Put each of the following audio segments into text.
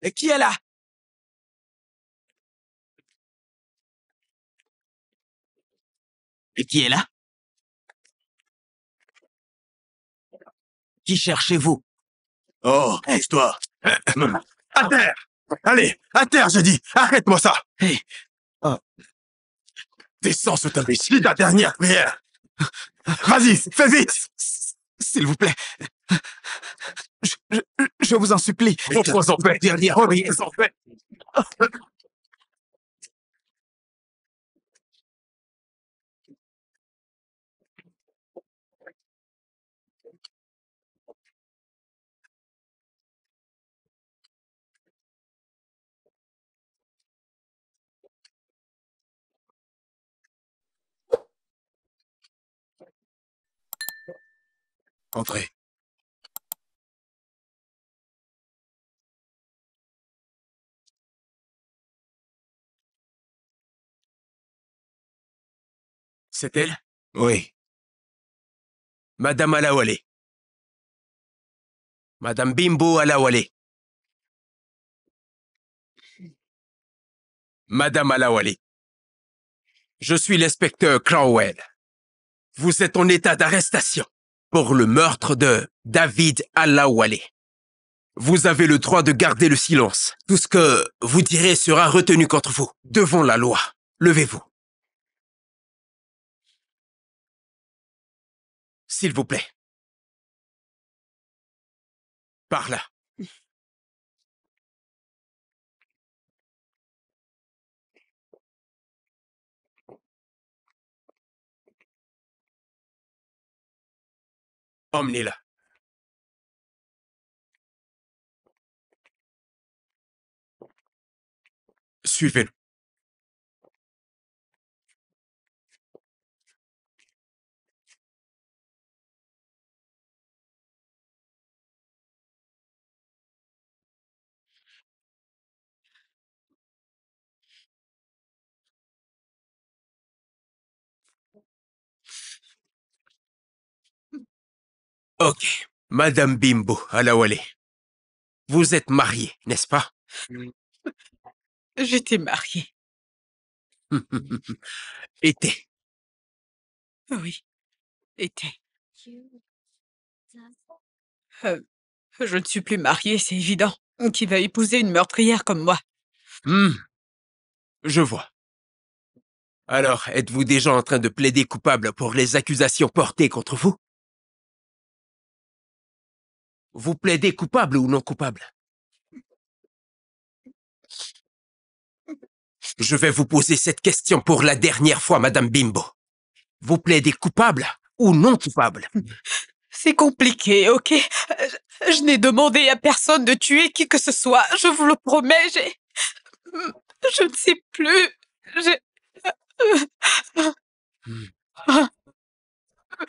Et qui est là? Et qui est là? Qui cherchez-vous? Oh, toi. À terre! Allez, à terre, je dis! Arrête-moi ça! Hey. Oh. Descends sous ta biche, lis ta dernière prière! Vas-y, fais vite! S'il vous plaît. Je vous en supplie. Repose en paix! Dernière prière. Repose en paix! Entrez. C'est elle? Oui. Madame Alawale. Madame Bimbo Alawale. Madame Alawale. Je suis l'inspecteur Crowell. Vous êtes en état d'arrestation pour le meurtre de David Alawale. Vous avez le droit de garder le silence. Tout ce que vous direz sera retenu contre vous, devant la loi. Levez-vous. S'il vous plaît. Par là. Emmenez-la. Suivez-nous. Ok. Madame Bimbo Alawale. Vous êtes mariée, n'est-ce pas? J'étais mariée. Était. Oui, était. Je ne suis plus mariée, c'est évident. Qui va épouser une meurtrière comme moi? Je vois. Alors, êtes-vous déjà en train de plaider coupable pour les accusations portées contre vous? Vous plaidez coupable ou non coupable? Je vais vous poser cette question pour la dernière fois, Madame Bimbo. Vous plaidez coupable ou non coupable? C'est compliqué, ok? Je n'ai demandé à personne de tuer qui que ce soit. Je vous le promets, je ne sais plus.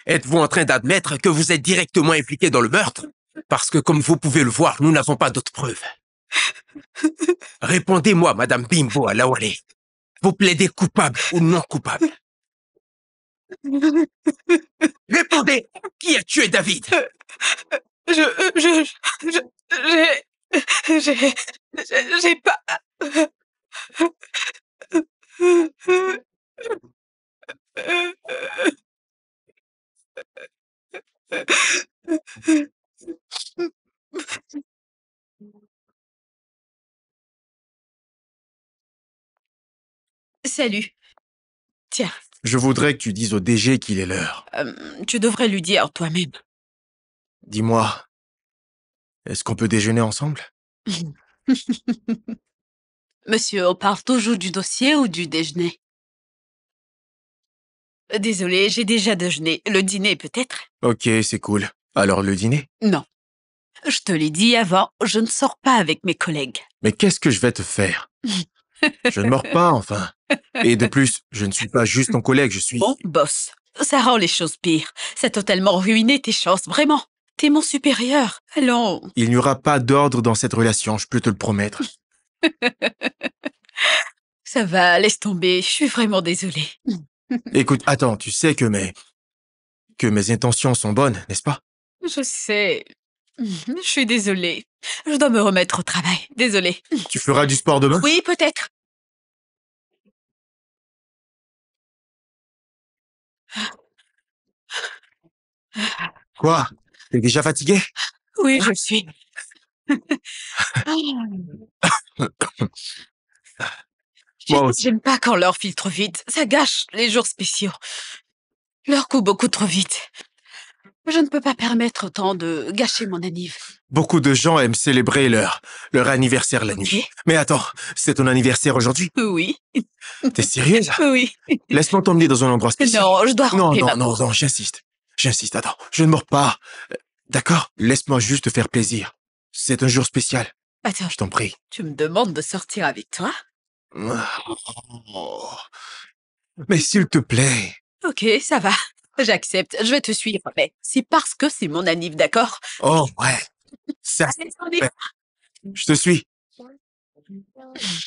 Êtes-vous en train d'admettre que vous êtes directement impliqué dans le meurtre? Parce que comme vous pouvez le voir, nous n'avons pas d'autres preuves. Répondez-moi, Madame Bimbo Alawale. Vous plaidez coupable ou non coupable? Répondez! Qui a tué David? J'ai pas... Salut. Tiens. Je voudrais que tu dises au DG qu'il est l'heure. Tu devrais lui dire toi-même. Dis-moi, est-ce qu'on peut déjeuner ensemble? Monsieur, on parle toujours du dossier ou du déjeuner? Désolée, j'ai déjà déjeuné. Le dîner, peut-être? Ok, c'est cool. Alors le dîner? Non. Je te l'ai dit avant, je ne sors pas avec mes collègues. Mais qu'est-ce que je vais te faire? Je ne mords pas, enfin. Et de plus, je ne suis pas juste ton collègue, je suis... Bon, boss, ça rend les choses pires. Ça a totalement ruiné tes chances, vraiment. T'es mon supérieur. Allons. Il n'y aura pas d'ordre dans cette relation, je peux te le promettre. Ça va, laisse tomber. Je suis vraiment désolée. Écoute, attends, tu sais que mes intentions sont bonnes, n'est-ce pas? Je sais. Je suis désolée. Je dois me remettre au travail. Désolée. Tu feras du sport demain? Oui, peut-être. Quoi? T'es déjà fatigué? Oui, je le suis. Moi aussi. J'aime pas quand l'heure file trop vite. Ça gâche les jours spéciaux. L'heure court beaucoup trop vite. Je ne peux pas permettre autant de gâcher mon anniv. Beaucoup de gens aiment célébrer leur anniversaire la nuit. Ok. Mais attends, c'est ton anniversaire aujourd'hui? Oui, T'es sérieuse? oui. Laisse-moi t'emmener dans un endroit spécial. Non, je dois Non, remplir non, ma non, peau. non, j'insiste. J'insiste, attends, je ne mords pas. D'accord? Laisse-moi juste te faire plaisir. C'est un jour spécial, Attends, je t'en prie. tu me demandes de sortir avec toi? Oh. Mais s'il te plaît. Ok, ça va. J'accepte. Je vais te suivre. Mais c'est parce que c'est mon anniv, d'accord? Oh, ouais. Ça, Allez, on y va. je te suis.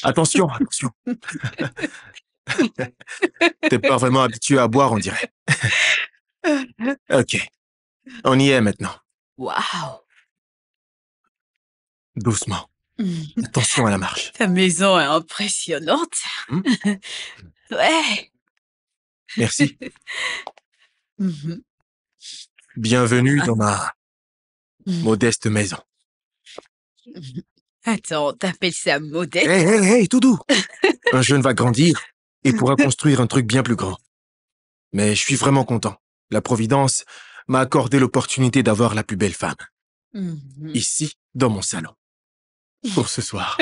Attention, attention. T'es pas vraiment habitué à boire, on dirait. Ok, on y est maintenant. Waouh. Doucement. Hmm. Attention à la marche. Ta maison est impressionnante. Hmm? Ouais. Merci. Mhm. Bienvenue dans ma Mhm. modeste maison. Attends, t'appelles ça modeste? Hé, hé, hé, tout doux. Un jeune va grandir et pourra construire un truc bien plus grand. Mais je suis vraiment content. La Providence m'a accordé l'opportunité d'avoir la plus belle femme. Mhm. Ici, dans mon salon. Pour ce soir.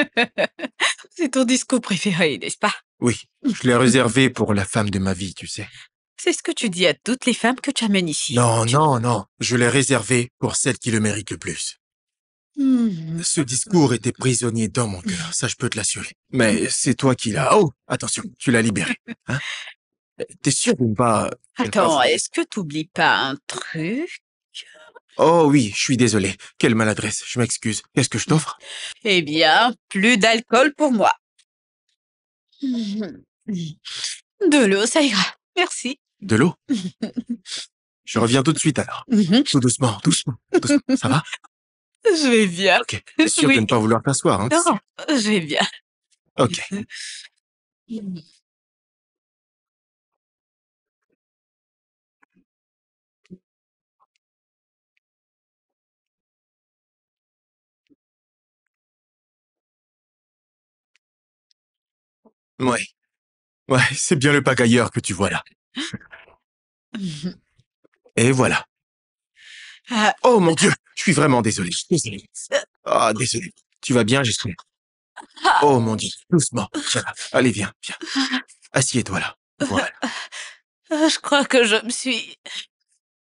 C'est ton disco préféré, n'est-ce pas? Oui, je l'ai réservé pour la femme de ma vie, tu sais. C'est ce que tu dis à toutes les femmes que tu amènes ici. Non, non, non. Je l'ai réservé pour celle qui le mérite le plus. Mhm. Ce discours était prisonnier dans mon cœur, ça je peux te l'assurer. Mais c'est toi qui l'as... Oh, attention, tu l'as libéré. Hein? T'es sûr de ne pas... Attends, est-ce que t'oublies pas un truc? Oh oui, je suis désolé. Quelle maladresse, je m'excuse. Qu'est-ce que je t'offre? Eh bien, plus d'alcool pour moi. Mhm. De l'eau, ça ira. Merci. De l'eau? Je reviens tout de suite alors. Mhm. Tout doucement, doucement, doucement. Ça va? Je vais bien. Ok. T'es sûr de Oui. ne pas vouloir t'asseoir, hein? Non, je vais bien. Ok. Ouais. Ouais, c'est bien le pagailleur que tu vois là. Mhm. Et voilà. Ah, Oh mon Dieu, je suis vraiment désolé. Désolé. Ah, désolé. Tu vas bien, j'espère. Oh mon Dieu, doucement. Ça va. Allez, viens, viens. Assieds-toi là. Voilà. je crois que je me suis...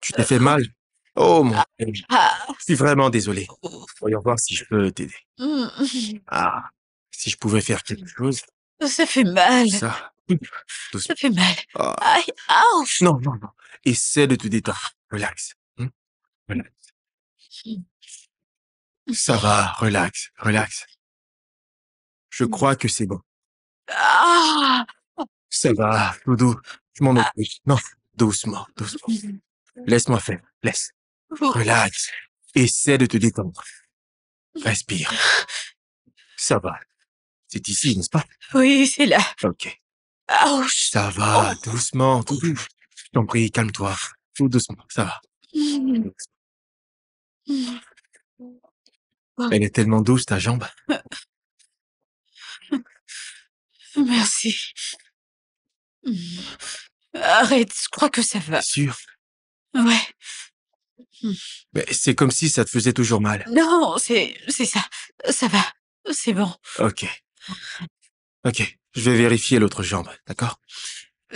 Tu t'es fait mal? Oh mon Dieu. Ah, Je suis vraiment désolé. Voyons voir si je peux t'aider. mhm. Ah, si je pouvais faire quelque chose. Ça fait mal. Ça. Doucement. Ça fait mal. Ah. Aïe, ouch. Non, non, non. Essaie de te détendre. Relax. Relax. Ça va, relax, relax. Je crois que c'est bon. Ah, Ça va, Doudou. Je m'en occupe. Non, doucement, doucement. Laisse-moi faire. Laisse. Relax. Essaie de te détendre. Respire. Ça va. C'est ici, n'est-ce pas? oui, c'est là. Ok. Ouch. Ça va, doucement, tout doux. Je t'en prie, calme-toi. Tout doucement, ça va. Mhm. Elle est tellement douce, ta jambe. Merci. Mhm. Arrête, je crois que ça va. T'es sûr? Ouais. Mais c'est comme si ça te faisait toujours mal. Non, c'est ça. Ça va. C'est bon. Ok. Ok. Je vais vérifier l'autre jambe, d'accord?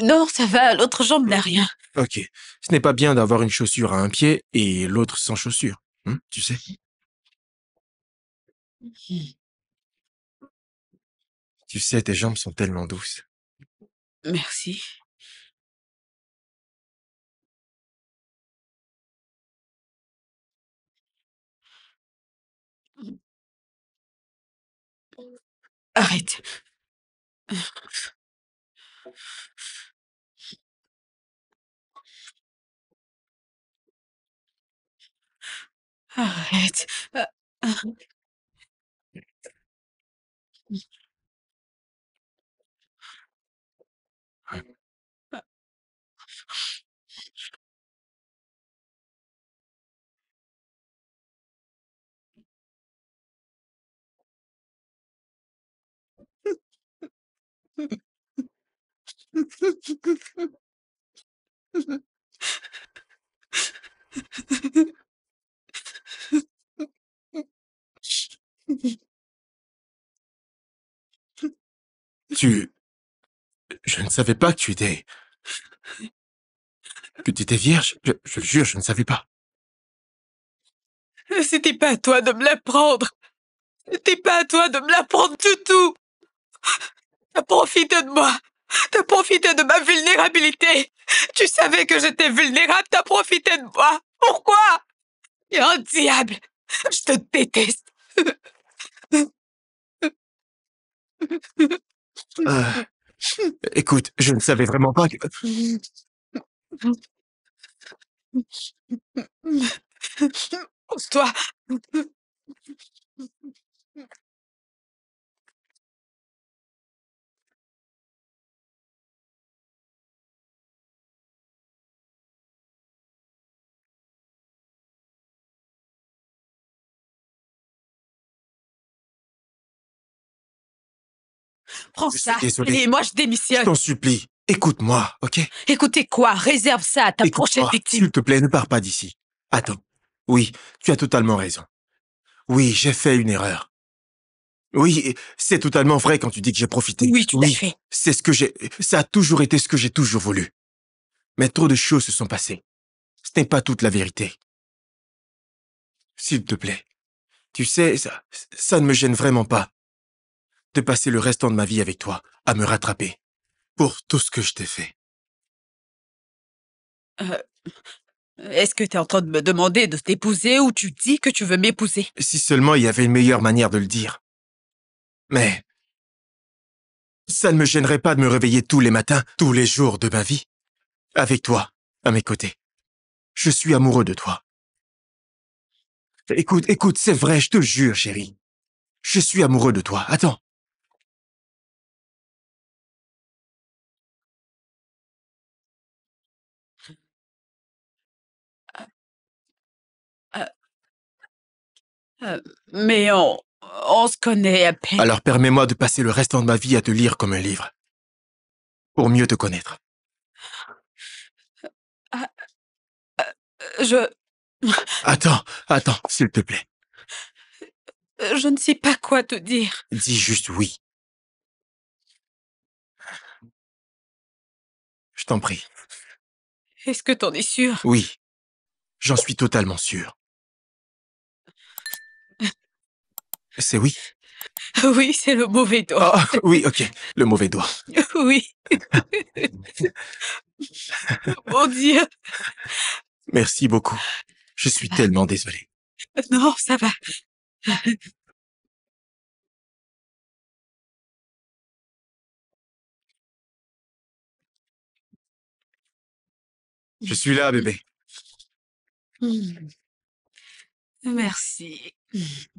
Non, ça va. L'autre jambe n'a rien. Ok. Ce n'est pas bien d'avoir une chaussure à un pied et l'autre sans chaussure. Tu sais? Tu sais, tes jambes sont tellement douces. Merci. Arrête. Arrête. Je ne savais pas que tu étais... Que tu étais vierge. Je le jure, je ne savais pas. C'était pas à toi de me l'apprendre. C'était pas à toi de me l'apprendre du tout. T'as profité de moi. T'as profité de ma vulnérabilité. Tu savais que j'étais vulnérable, t'as profité de moi. Pourquoi? Il y a un diable. Je te déteste. Écoute, je ne savais vraiment pas que... Pose-toi. Prends Je suis ça. désolé. Et moi, je Je démissionne. t'en supplie. Écoute-moi, ok? Écoutez quoi? Réserve ça à ta prochaine Écoute-moi, victime. s'il te plaît, ne pars pas d'ici. Attends. Oui, tu as totalement raison. Oui, j'ai fait une erreur. Oui, c'est totalement vrai quand tu dis que j'ai profité. Oui, tout à fait. c'est ce que j'ai... Ça a toujours été ce que j'ai toujours voulu. Mais trop de choses se sont passées. Ce n'est pas toute la vérité. S'il te plaît. Tu sais, ça ne me gêne vraiment pas de passer le restant de ma vie avec toi, à me rattraper. Pour tout ce que je t'ai fait. Est-ce que tu es en train de me demander de t'épouser ou tu dis que tu veux m'épouser? Si seulement il y avait une meilleure manière de le dire. Mais... ça ne me gênerait pas de me réveiller tous les matins, tous les jours de ma vie. Avec toi, à mes côtés. Je suis amoureux de toi. Écoute, c'est vrai, je te le jure, chérie. Je suis amoureux de toi. Attends. Mais on se connaît à peine. Alors permets-moi de passer le restant de ma vie à te lire comme un livre. Pour mieux te connaître. Je Attends, s'il te plaît. ne sais pas quoi te dire. Dis juste oui. Je t'en prie. Est-ce que t'en es sûr? Oui. J'en suis totalement sûr. C'est oui. Oui, c'est le mauvais doigt. Oh, oui, ok. Le mauvais doigt. Oui. Mon Dieu. Merci beaucoup. Je suis tellement désolé. Non, ça va. Je suis là, bébé. Merci.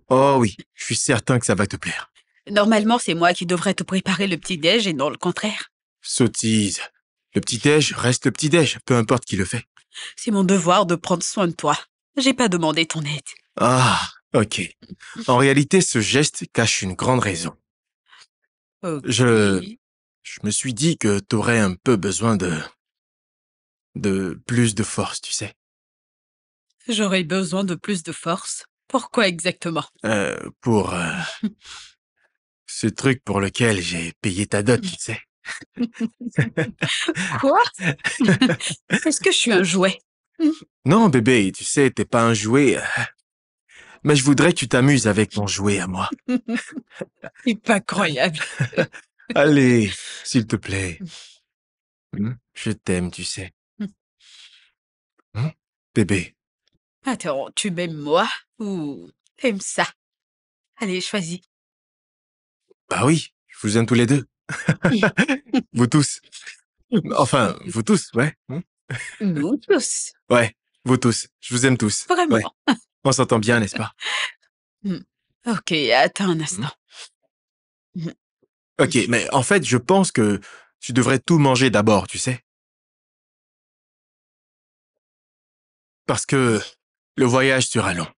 Oh oui, je suis certain que ça va te plaire. Normalement, c'est moi qui devrais te préparer le petit-déj et non le contraire. Sottise. Le petit-déj reste le petit-déj, peu importe qui le fait. C'est mon devoir de prendre soin de toi. J'ai pas demandé ton aide. Ah, ok. En réalité, ce geste cache une grande raison. Ok. Je me suis dit que t'aurais un peu besoin de plus de force, tu sais. J'aurais besoin de plus de force. Pourquoi exactement? Pour ce truc pour lequel j'ai payé ta dot, tu sais. Quoi? Est-ce que je suis un jouet? Non, bébé, tu sais, t'es pas un jouet. Mais je voudrais que tu t'amuses avec mon jouet à moi. C'est pas croyable. Allez, s'il te plaît. Je t'aime, tu sais. Bébé. Attends, tu m'aimes moi ou t'aimes ça? Allez, choisis. Bah oui, je vous aime tous les deux. Vous tous. Enfin, vous tous, ouais. Nous tous. Ouais, vous tous. Je vous aime tous. Vraiment. Ouais. On s'entend bien, n'est-ce pas? Ok, attends un instant. Ok, mais en fait, je pense que tu devrais tout manger d'abord, tu sais. Parce que le voyage sera long.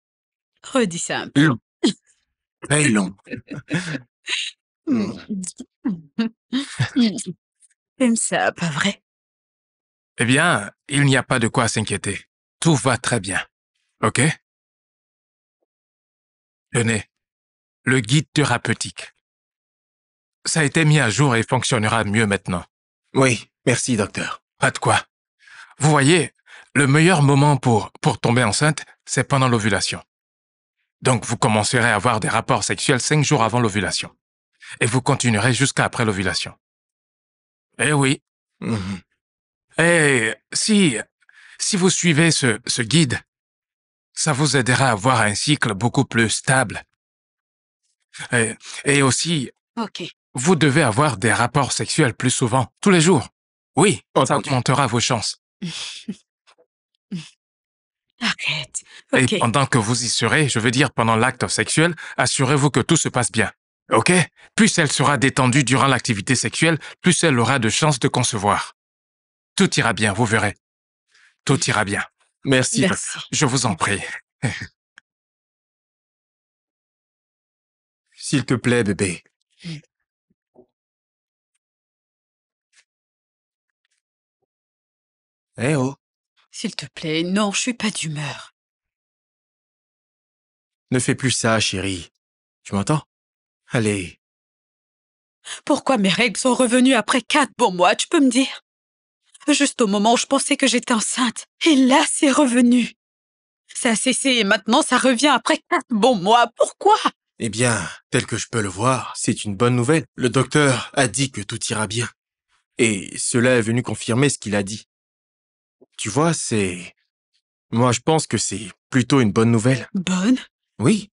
Redis ça un peu. Long. Très long. T'aimes ça, pas vrai? Eh bien, il n'y a pas de quoi s'inquiéter. Tout va très bien. OK? Tenez, le guide thérapeutique. Ça a été mis à jour et fonctionnera mieux maintenant. Oui, merci, docteur. Pas de quoi. Vous voyez, le meilleur moment pour tomber enceinte, c'est pendant l'ovulation. Donc, vous commencerez à avoir des rapports sexuels 5 jours avant l'ovulation. Et vous continuerez jusqu'à après l'ovulation. Eh oui. Mhm. Et si vous suivez ce guide, ça vous aidera à avoir un cycle beaucoup plus stable. Et aussi, Ok. vous devez avoir des rapports sexuels plus souvent, tous les jours. Oui, ça Entendu. augmentera vos chances. Arrête. Et Ok. pendant que vous y serez, je veux dire pendant l'acte sexuel, assurez-vous que tout se passe bien. OK? Plus elle sera détendue durant l'activité sexuelle, plus elle aura de chances de concevoir. Tout ira bien, vous verrez. Tout ira bien. Merci, Merci. docteur. Je vous en prie. S'il te plaît, bébé. Eh oh, S'il te plaît, non, je suis pas d'humeur. ne fais plus ça, chérie. Tu m'entends? Allez. Pourquoi mes règles sont revenues après 4 bons mois, tu peux me dire? Juste au moment où je pensais que j'étais enceinte. Et là, c'est revenu. Ça a cessé et maintenant, ça revient après 4 bons mois. Pourquoi? Eh bien, tel que je peux le voir, c'est une bonne nouvelle. Le docteur a dit que tout ira bien. Et cela est venu confirmer ce qu'il a dit. Tu vois, c'est... Moi, je pense que c'est plutôt une bonne nouvelle. Bonne Oui,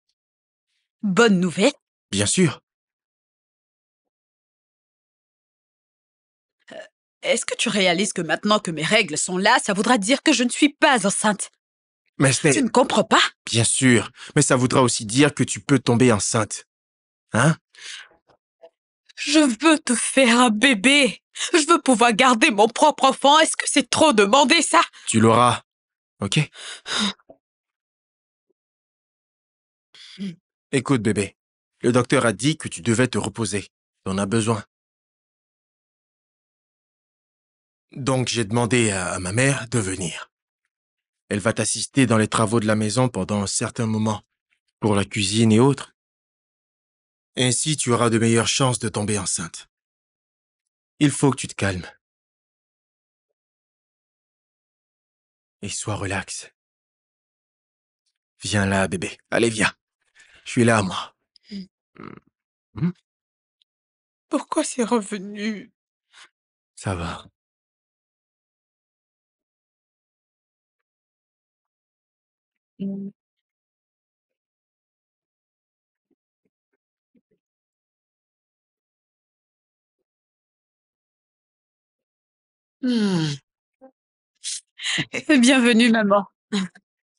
nouvelle? bien sûr. Est-ce que tu réalises que maintenant que mes règles sont là, ça voudra dire que je ne suis pas enceinte? Mais ce Tu n'est... ne comprends pas? Bien sûr, mais ça voudra aussi dire que tu peux tomber enceinte. Hein? Je veux te faire un bébé. Je veux pouvoir garder mon propre enfant. Est-ce que c'est trop demander ça? Tu l'auras. Ok? Écoute, bébé. Le docteur a dit que tu devais te reposer. Tu en as besoin. Donc, j'ai demandé à ma mère de venir. Elle va t'assister dans les travaux de la maison pendant un certain moment, pour la cuisine et autres. Ainsi, tu auras de meilleures chances de tomber enceinte. Il faut que tu te calmes. Et sois relax. Viens là, bébé. Allez, viens. Je suis là, moi. Pourquoi c'est revenu? Ça va. Hmm, Bienvenue, maman.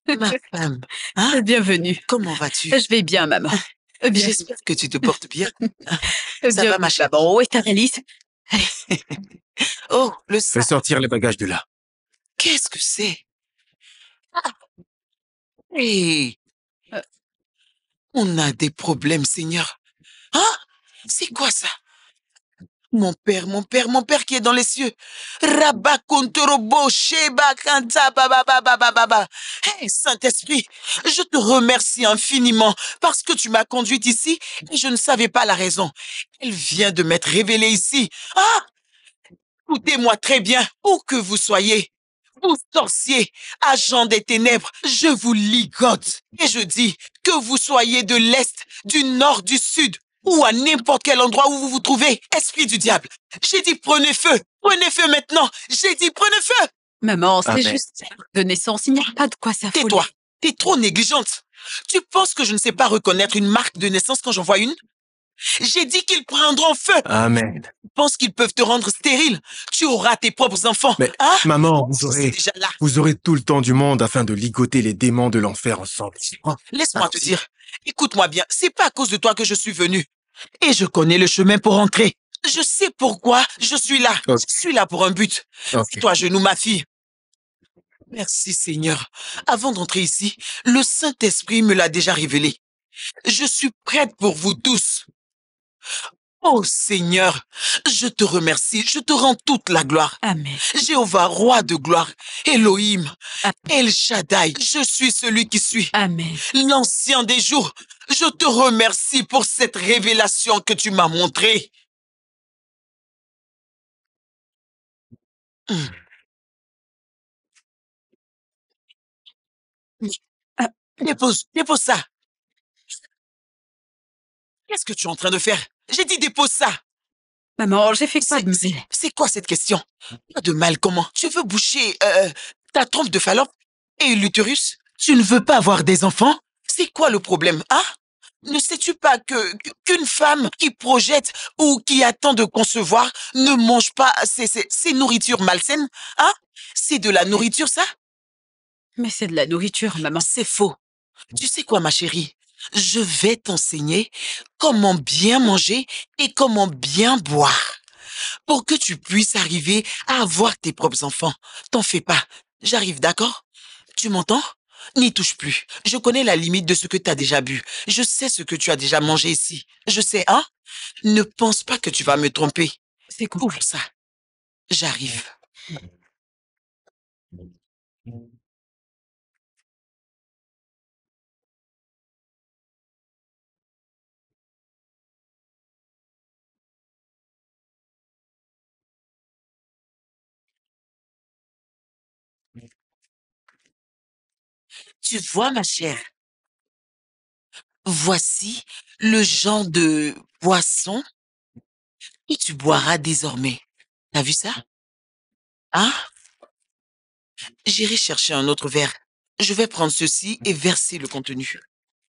ma femme, hein? Bienvenue. Comment vas-tu? Je vais bien, maman. Bien. J'espère que tu te portes bien. Ça va, Bienvenue, ma chérie? maman. Où est ta valise? Oh, le Fais sac, sortir les bagages de là. qu'est-ce que c'est? Hé, Euh, on a des problèmes, Seigneur. Hein? C'est quoi ça? Mon père, mon père, mon père qui est dans les cieux. Rabakontorobo, Sheba, Kanta, Baba, Baba, Baba, Baba. Hey, Saint-Esprit, je te remercie infiniment parce que tu m'as conduite ici et je ne savais pas la raison. Elle vient de m'être révélée ici. Ah! Écoutez-moi très bien, où que vous soyez. Vous sorciers, agents des ténèbres, je vous ligote. Et je dis que vous soyez de l'Est, du Nord, du Sud, ou à n'importe quel endroit où vous vous trouvez, esprit du diable. J'ai dit prenez feu maintenant. J'ai dit prenez feu. Maman, c'est Amen. juste de naissance. Il n'y a pas de quoi s'affoler. Tais-toi, t'es trop négligente. Tu penses que je ne sais pas reconnaître une marque de naissance quand j'en vois une? J'ai dit qu'ils prendront feu. Amen. Tu penses qu'ils peuvent te rendre stérile? Tu auras tes propres enfants. Mais, Hein? maman, C'est déjà là. vous aurez tout le temps du monde afin de ligoter les démons de l'enfer ensemble. Laisse-moi te dire. Écoute-moi bien. C'est pas à cause de toi que je suis venu. Et je connais le chemin pour entrer. Je sais pourquoi je suis là. Ok. Je suis là pour un but. Ok. Toi, à genoux, ma fille. Merci, Seigneur. Avant d'entrer ici, le Saint-Esprit me l'a déjà révélé. Je suis prête pour vous tous. Oh Seigneur, je te remercie, je te rends toute la gloire. Amen. Jéhovah, roi de gloire, Elohim, Amen. El Shaddai, je suis celui qui suis, Amen. l'ancien des jours. Je te remercie pour cette révélation que tu m'as montrée. Dépose ça. Qu'est-ce que tu es en train de faire? J'ai dit dépose ça. Maman, j'ai fait quoi de mal? C'est quoi cette question? Pas de mal comment? Tu veux boucher ta trompe de Fallope et l'utérus? Tu ne veux pas avoir des enfants? C'est quoi le problème, hein? Ne sais-tu pas qu'une femme qui projette ou qui attend de concevoir ne mange pas ces nourritures malsaines, hein? C'est de la nourriture, ça? Mais c'est de la nourriture, maman. C'est faux. Tu sais quoi, ma chérie? Je vais t'enseigner comment bien manger et comment bien boire pour que tu puisses arriver à avoir tes propres enfants. T'en fais pas. J'arrive, d'accord? Tu m'entends? N'y touche plus. Je connais la limite de ce que tu as déjà bu. Je sais ce que tu as déjà mangé ici. Je sais, hein? Ne pense pas que tu vas me tromper. C'est compris. Ouvre ça. J'arrive. Tu vois, ma chère, voici le genre de boisson que tu boiras désormais. T'as vu ça? Hein? J'irai chercher un autre verre. Je vais prendre ceci et verser le contenu.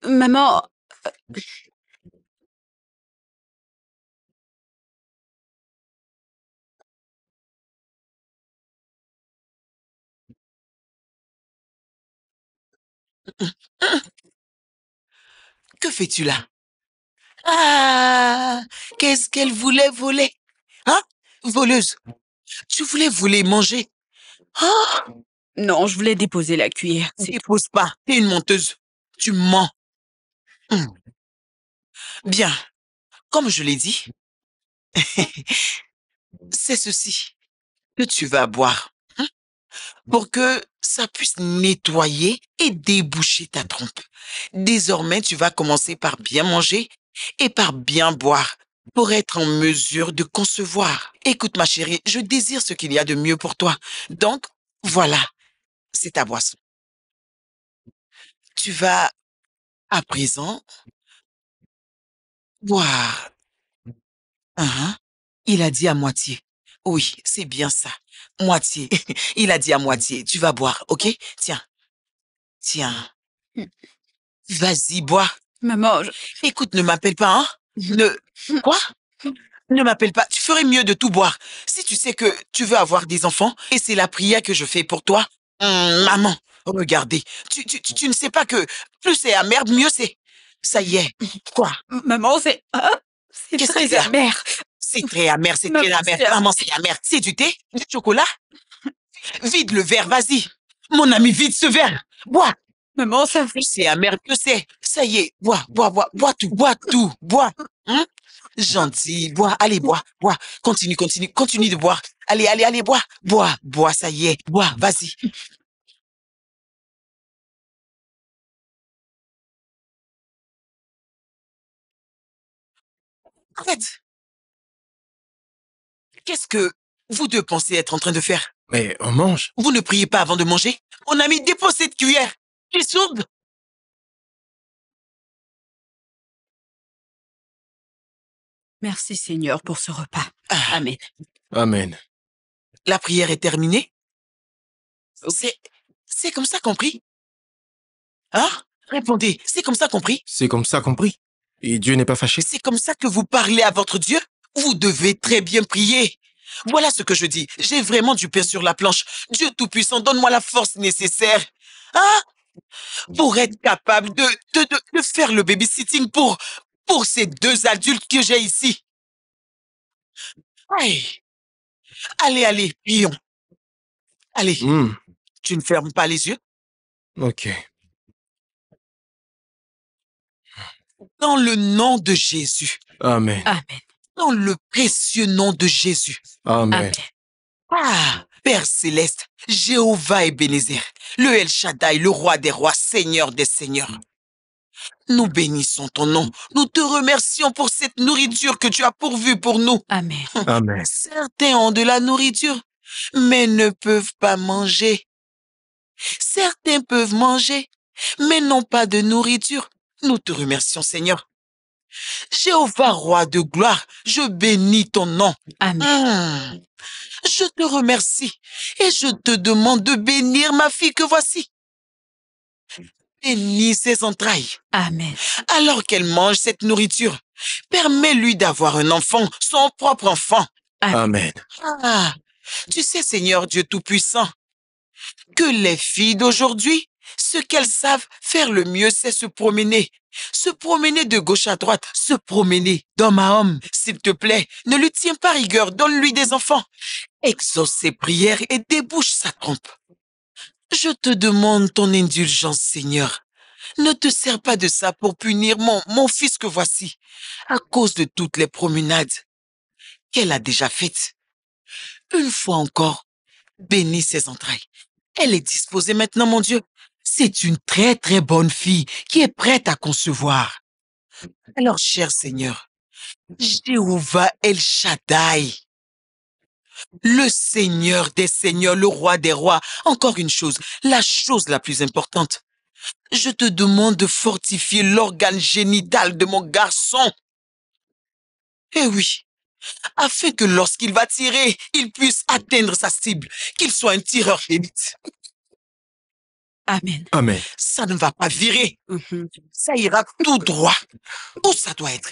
Maman, Que fais-tu là? Ah, qu'est-ce qu'elle voulait voler? Hein? Voleuse. Tu voulais voler manger. Ah, non, je voulais déposer la cuillère. C'est tout. dépose pas. T'es une menteuse. Tu mens. Hum. Bien. Comme je l'ai dit, c'est ceci que tu vas boire. Pour que ça puisse nettoyer et déboucher ta trompe. Désormais, tu vas commencer par bien manger et par bien boire pour être en mesure de concevoir. Écoute, ma chérie, je désire ce qu'il y a de mieux pour toi. Donc, voilà, c'est ta boisson. Tu vas, à présent, boire. Hein? Il a dit à moitié. Oui, c'est bien ça. Moitié. Il a dit à moitié. Tu vas boire, ok? Tiens. Tiens. Vas-y, bois. Maman, Écoute, ne m'appelle pas, hein? Quoi? Ne m'appelle pas. Tu ferais mieux de tout boire. Si tu sais que tu veux avoir des enfants, et c'est la prière que je fais pour toi, maman, regardez. Tu ne sais pas que plus c'est amer, mieux c'est. Ça y est. Quoi? maman, c'est Qu'est-ce très qu'il y a? amer. C'est très amer, c'est Maman, très amer. c'est Maman, c'est amer. C'est du thé? Du chocolat? Vide le verre, vas-y. Mon ami, vide ce verre. Bois. Maman, ça fait... Plus c'est amer, que c'est. Ça y est, bois, bois, bois, bois tout, bois. Hein? Gentil, bois, allez, bois, bois. Continue, continue, continue de boire. Allez, allez, allez, bois, bois, bois, ça y est, bois, vas-y. En fait, qu'est-ce que vous deux pensez être en train de faire? Mais on mange. Vous ne priez pas avant de manger? Mon ami, dépose cette cuillère. Tu es sourde? Merci Seigneur pour ce repas. Ah, Amen. Amen. la prière est terminée? C'est comme ça compris? Hein? Répondez, c'est comme ça compris? C'est comme ça compris? Et Dieu n'est pas fâché? C'est comme ça que vous parlez à votre Dieu? Vous devez très bien prier. Voilà ce que je dis. J'ai vraiment du pain sur la planche. Dieu Tout-Puissant, donne-moi la force nécessaire. Hein? Pour être capable de faire le babysitting pour ces deux adultes que j'ai ici. Aïe. Allez, prions. Allez, tu ne fermes pas les yeux. Ok. Dans le nom de Jésus. Amen. Amen. Dans le précieux nom de Jésus. Amen. Ah, Père Céleste, Jéhovah Ebenezer, le El Shaddai, le roi des rois, Seigneur des seigneurs. Nous bénissons ton nom. Nous te remercions pour cette nourriture que tu as pourvue pour nous. Amen. Amen. Certains ont de la nourriture, mais ne peuvent pas manger. Certains peuvent manger, mais n'ont pas de nourriture. Nous te remercions, Seigneur. Jéhovah, roi de gloire, je bénis ton nom. Amen. Je te remercie et je te demande de bénir ma fille que voici. Bénis ses entrailles. Amen. Alors qu'elle mange cette nourriture, permets-lui d'avoir un enfant, son propre enfant. Amen. Ah, tu sais, Seigneur Dieu Tout-Puissant, que les filles d'aujourd'hui, ce qu'elles savent faire le mieux, c'est se promener. Se promener de gauche à droite, se promener d'homme à homme. S'il te plaît, ne lui tiens pas rigueur, donne-lui des enfants. Exauce ses prières et débouche sa trompe. Je te demande ton indulgence, Seigneur. Ne te sers pas de ça pour punir mon fils que voici, à cause de toutes les promenades qu'elle a déjà faites. Une fois encore, bénis ses entrailles. Elle est disposée maintenant, mon Dieu. C'est une très très bonne fille qui est prête à concevoir. Alors, cher Seigneur, Jéhovah El Shaddai, le Seigneur des seigneurs, le roi des rois, encore une chose, la chose la plus importante, je te demande de fortifier l'organe génital de mon garçon. Eh oui, afin que lorsqu'il va tirer, il puisse atteindre sa cible, qu'il soit un tireur d'élite. Amen. Amen. Ça ne va pas virer, Mhm. ça ira tout droit, où ça doit être.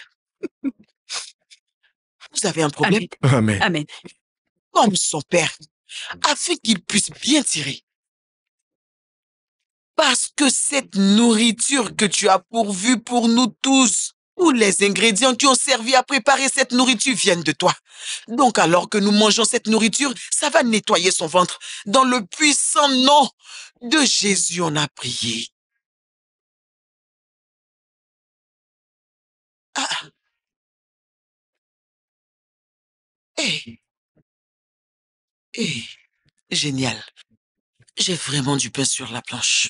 Vous avez un problème? Amen. Amen. Amen. Comme son père, afin qu'il puisse bien tirer. Parce que cette nourriture que tu as pourvue pour nous tous, tous les ingrédients qui ont servi à préparer cette nourriture viennent de toi. Donc alors que nous mangeons cette nourriture, ça va nettoyer son ventre. Dans le puissant nom de Jésus, on a prié. Ah. Eh. Eh. Génial. J'ai vraiment du pain sur la planche.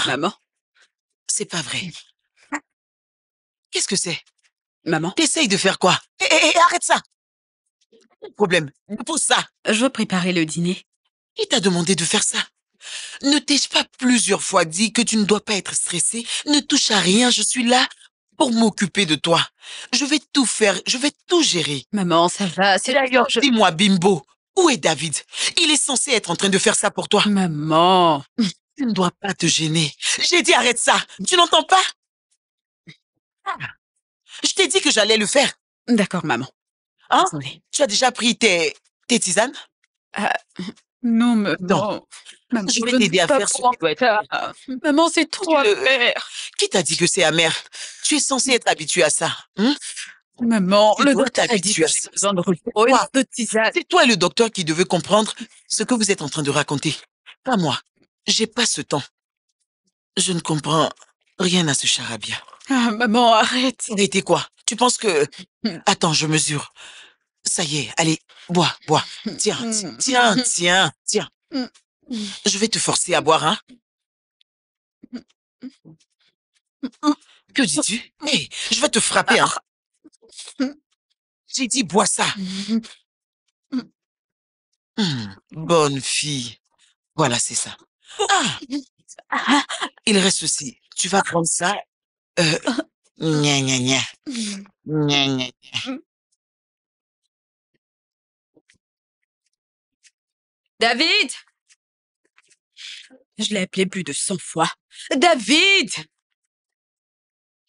Maman. C'est pas vrai. Qu'est-ce que c'est? Maman. T'essayes de faire quoi? Arrête ça! Problème. Pousse ça. Je veux préparer le dîner. Qui t'a demandé de faire ça? Ne t'ai-je pas plusieurs fois dit que tu ne dois pas être stressé? Ne touche à rien, je suis là pour m'occuper de toi. Je vais tout faire, je vais tout gérer. Maman, ça va. C'est D'ailleurs, dis-moi, Bimbo, où est David? Il est censé être en train de faire ça pour toi. Maman. Tu ne dois pas te gêner. J'ai dit arrête ça. Tu n'entends pas? Ah. Je t'ai dit que j'allais le faire. D'accord, maman. Hein? Désolée. Tu as déjà pris tes tisanes? Non, maman. Non. Maman, Je vais ne t'aider peux à pas faire ce prendre qui doit être. ça. Maman, c'est trop amer. Qui t'a dit que c'est amer? Tu es censé être habitué à ça. Hein? Maman, Tu le dois docteur a dit t'habituer que à j'ai ça. besoin de repos et Quoi? de tisane. C'est toi le docteur qui devait comprendre ce que vous êtes en train de raconter. Pas moi. J'ai pas ce temps. Je ne comprends rien à ce charabia. Ah, maman, arrête. Arrêtez quoi? Tu penses que... Attends, je mesure. Ça y est, allez, bois. Tiens. Je vais te forcer à boire, hein? Que dis-tu? Hé, je vais te frapper, hein? J'ai dit bois ça. Bonne fille. Voilà, c'est ça. Ah! Il reste ceci. Tu vas prendre ça. Gna, gna, gna. Gna, gna, gna. David! Je l'ai appelé plus de 100 fois. David!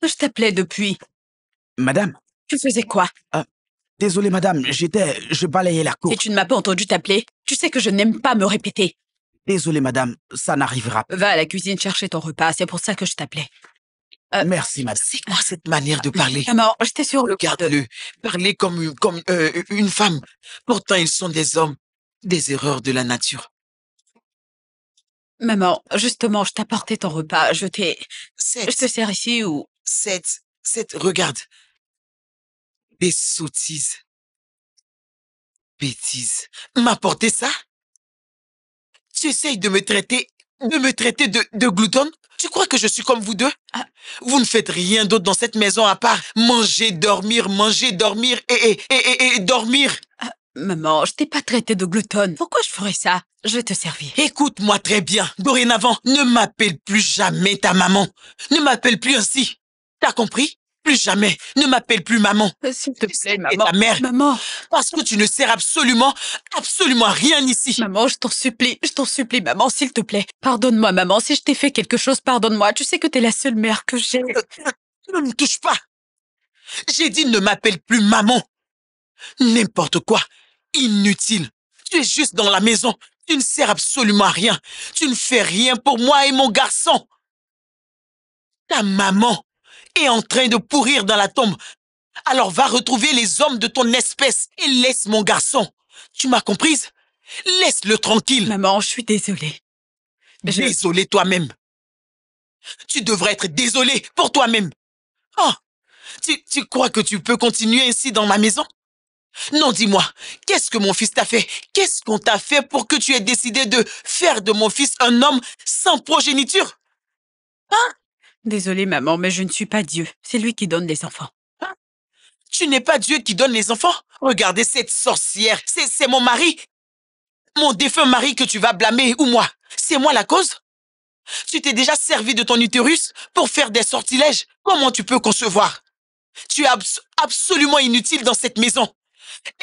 Je t'appelais depuis. Madame, Tu faisais quoi? désolé, madame, je balayais la cour. Si tu ne m'as pas entendu t'appeler, tu sais que je n'aime pas me répéter. Désolé, madame, ça n'arrivera pas. Va à la cuisine chercher ton repas, c'est pour ça que je t'appelais. Merci, madame. C'est quoi cette manière de parler? Maman, j'étais sur le point de... Regarde-le, parler comme une femme. Pourtant, ils sont des hommes, des erreurs de la nature. Maman, justement, je t'apportais ton repas, je te Cette, sers ici ou... regarde, des sottises, bêtises. M'apporter ça? Tu essayes de me traiter de gloutonne? Tu crois que je suis comme vous deux? Vous ne faites rien d'autre dans cette maison à part manger, dormir et dormir. Maman, je t'ai pas traité de gloutonne. Pourquoi je ferais ça? Je vais te servir. Écoute-moi très bien. Dorénavant, ne m'appelle plus jamais ta maman. Ne m'appelle plus ainsi. T'as compris? Plus jamais. Ne m'appelle plus maman. S'il te plaît, Et maman. ta mère. Maman, Parce que tu ne sers absolument à rien ici. maman, je t'en supplie, maman, s'il te plaît. Pardonne-moi, maman, si je t'ai fait quelque chose, pardonne-moi. Tu sais que t'es la seule mère que j'ai. Ne me touche pas. J'ai dit ne m'appelle plus maman. N'importe quoi. Inutile. Tu es juste dans la maison. Tu ne sers absolument à rien. Tu ne fais rien pour moi et mon garçon. Ta maman est en train de pourrir dans la tombe. Alors va retrouver les hommes de ton espèce et laisse mon garçon. Tu m'as comprise? Laisse-le tranquille. Maman, je suis désolée. Désolé toi-même. Tu devrais être désolé pour toi-même. Oh, tu crois que tu peux continuer ainsi dans ma maison? Non, dis-moi, qu'est-ce que mon fils t'a fait? Qu'est-ce qu'on t'a fait pour que tu aies décidé de faire de mon fils un homme sans progéniture? Désolée, maman, mais je ne suis pas Dieu. C'est lui qui donne les enfants. Tu n'es pas Dieu qui donne les enfants? Regardez cette sorcière, c'est mon mari. Mon défunt mari que tu vas blâmer ou moi? C'est moi la cause? Tu t'es déjà servi de ton utérus pour faire des sortilèges? Comment tu peux concevoir? Tu es absolument inutile dans cette maison.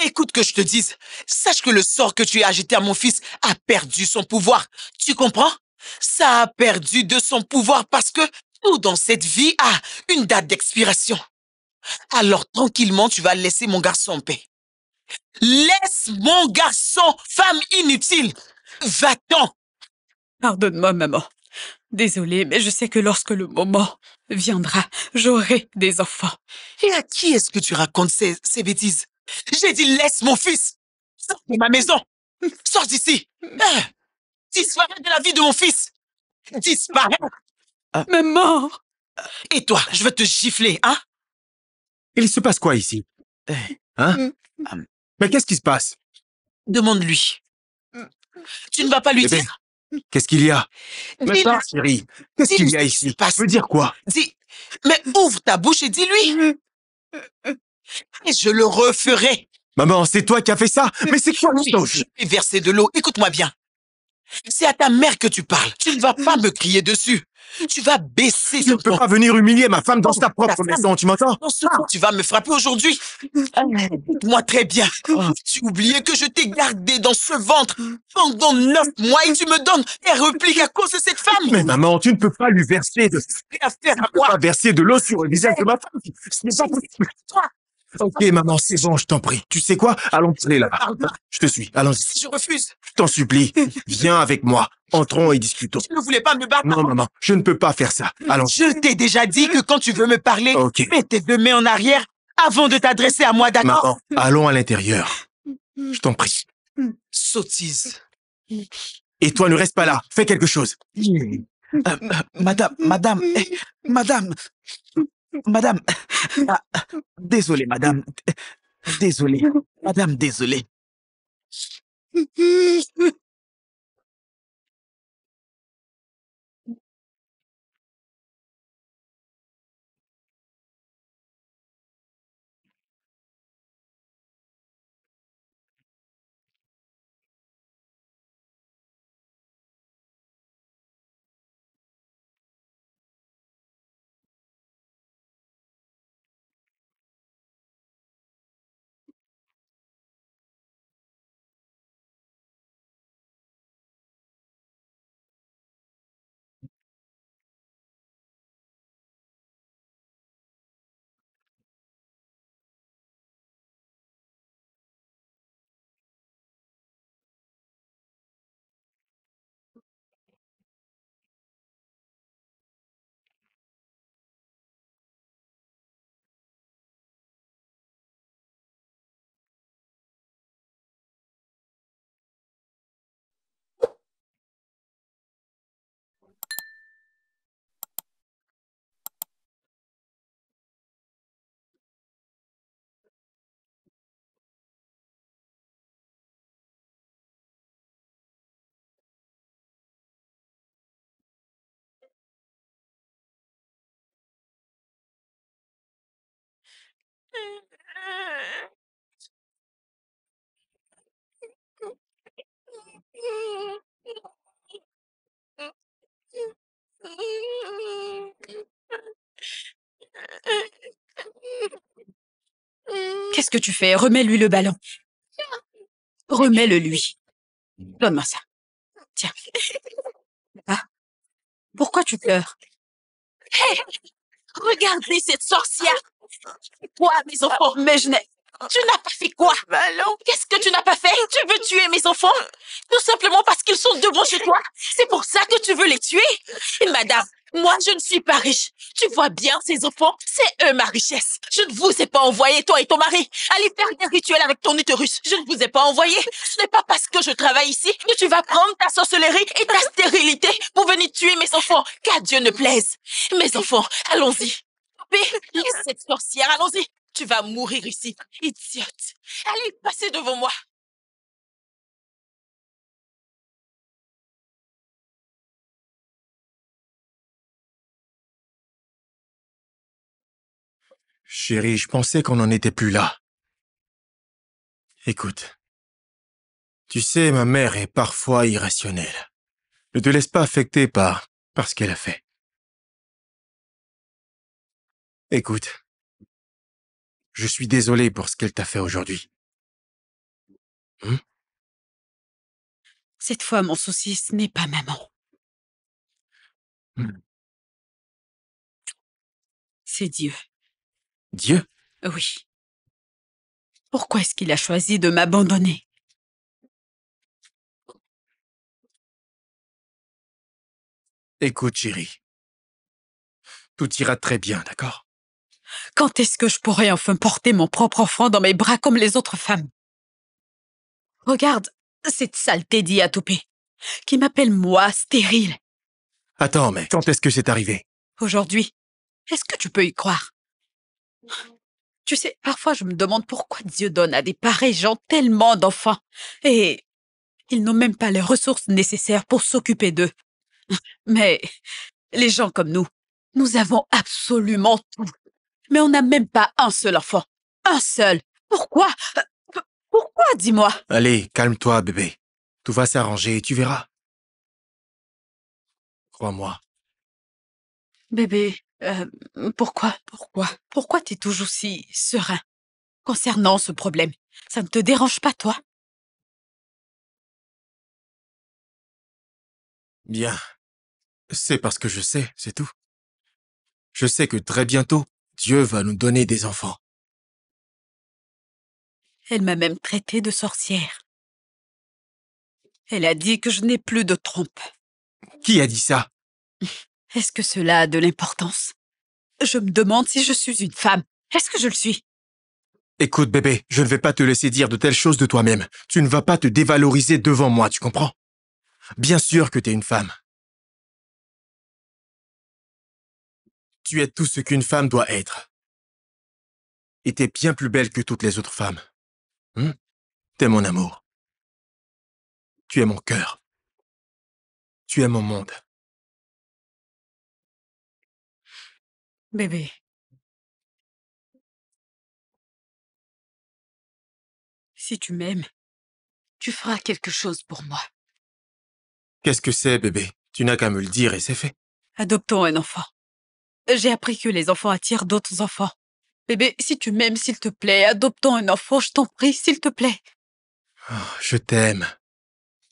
Écoute que je te dise, sache que le sort que tu as agité à mon fils a perdu son pouvoir. Tu comprends? Ça a perdu de son pouvoir parce que tout dans cette vie a une date d'expiration. Alors tranquillement, tu vas laisser mon garçon en paix. Laisse mon garçon, femme inutile. Va-t'en. Pardonne-moi, maman. Désolée, mais je sais que lorsque le moment viendra, j'aurai des enfants. Et à qui est-ce que tu racontes ces bêtises? J'ai dit laisse mon fils. Sors de ma maison. Sors d'ici. Disparais de la vie de mon fils. Disparais. Maman! Et toi, je vais te gifler, hein? Il se passe quoi ici? Hein? Mais qu'est-ce qui se passe? Demande-lui. Tu ne vas pas lui Bébé, dire? qu'est-ce qu'il y a? Mais Dis-lui. parle, chérie. Qu'est-ce qu'il y a Dis-lui ce qui ici? se passe. Tu veux dire quoi? Dis, mais ouvre ta bouche et dis-lui. Et je le referai. Maman, c'est toi qui as fait ça? Mais c'est quoi Oui, l'histoire? je vais verser de l'eau. Écoute-moi bien. C'est à ta mère que tu parles. Tu ne vas pas me crier dessus. Tu vas baisser Tu ne ce peux ton. pas venir humilier ma femme dans Oh, ta propre ta femme. maison, tu m'entends? Non, tu vas me frapper aujourd'hui. Écoute-moi très bien. Tu oubliais que je t'ai gardé dans ce ventre pendant 9 mois et tu me donnes un réplique à cause de cette femme. Mais maman, tu ne peux pas lui verser de... Rien à faire à Tu peux moi. pas verser de l'eau sur le visage de ma femme. Ce n'est pas possible. Toi, Ok, maman, c'est bon, je t'en prie. Tu sais quoi? Allons parler là-bas. parle-moi. Je te suis. Allons-y. Si je refuse, Je t'en supplie. Viens avec moi. Entrons et discutons. tu ne voulais pas me battre. Non, maman, je ne peux pas faire ça. Allons. Je t'ai déjà dit que quand tu veux me parler, Ok. mets tes 2 mains en arrière avant de t'adresser à moi, d'accord? Maman, allons à l'intérieur. Je t'en prie. Sottise. Et toi, ne reste pas là. Fais quelque chose. Madame. Désolé, madame. Désolé. Madame, désolé. Qu'est-ce que tu fais? Remets-lui le ballon. Remets-le lui. Donne-moi ça. Tiens. Ah, pourquoi tu pleures? Hé! Regardez cette sorcière! Quoi, mes enfants? Mais je n'ai... Tu n'as pas fait quoi? Ballon. Qu'est-ce que tu n'as pas fait? Tu veux tuer mes enfants? Tout simplement parce qu'ils sont devant chez toi. C'est pour ça que tu veux les tuer? Madame, moi, je ne suis pas riche. Tu vois bien, ces enfants, c'est eux ma richesse. Je ne vous ai pas envoyé, toi et ton mari, aller faire des rituels avec ton utérus. Je ne vous ai pas envoyé. Ce n'est pas parce que je travaille ici que tu vas prendre ta sorcellerie et ta stérilité pour venir tuer mes enfants. Qu'à Dieu ne plaise. Mes enfants, allons-y. Laisse cette sorcière, allons-y. Tu vas mourir ici, idiote. Allez, passez devant moi. Chérie, je pensais qu'on n'en était plus là. Écoute, tu sais, ma mère est parfois irrationnelle. Ne te laisse pas affecter par ce qu'elle a fait. Écoute, je suis désolé pour ce qu'elle t'a fait aujourd'hui. Cette fois, mon souci, ce n'est pas maman. C'est Dieu. Dieu? Oui. Pourquoi est-ce qu'il a choisi de m'abandonner? Écoute, chérie. Tout ira très bien, d'accord? Quand est-ce que je pourrai enfin porter mon propre enfant dans mes bras comme les autres femmes? Regarde, cette saleté d'Iatoupé, qui m'appelle moi stérile. Attends, mais quand est-ce que c'est arrivé? Aujourd'hui, est-ce que tu peux y croire? Tu sais, parfois je me demande pourquoi Dieu donne à des pareils gens tellement d'enfants. Et ils n'ont même pas les ressources nécessaires pour s'occuper d'eux. Mais les gens comme nous avons absolument tout. Mais on n'a même pas un seul enfant. Un seul. Pourquoi? Pourquoi, dis-moi? Allez, calme-toi, bébé. Tout va s'arranger et tu verras. Crois-moi. Bébé, pourquoi t'es toujours si serein concernant ce problème? Ça ne te dérange pas, toi? Bien. C'est parce que je sais, c'est tout. Je sais que très bientôt, Dieu va nous donner des enfants. Elle m'a même traitée de sorcière. Elle a dit que je n'ai plus de trompe. Qui a dit ça? Est-ce que cela a de l'importance? Je me demande si je suis une femme. Est-ce que je le suis? Écoute, bébé, je ne vais pas te laisser dire de telles choses de toi-même. Tu ne vas pas te dévaloriser devant moi, tu comprends? Bien sûr que t'es une femme. Tu es tout ce qu'une femme doit être. Et t'es bien plus belle que toutes les autres femmes. T'es mon amour. Tu es mon cœur. Tu es mon monde. Bébé. Si tu m'aimes, tu feras quelque chose pour moi. Qu'est-ce que c'est, bébé? Tu n'as qu'à me le dire et c'est fait. Adoptons un enfant. J'ai appris que les enfants attirent d'autres enfants. Bébé, si tu m'aimes, s'il te plaît, adoptons un enfant, je t'en prie, s'il te plaît. Oh, je t'aime.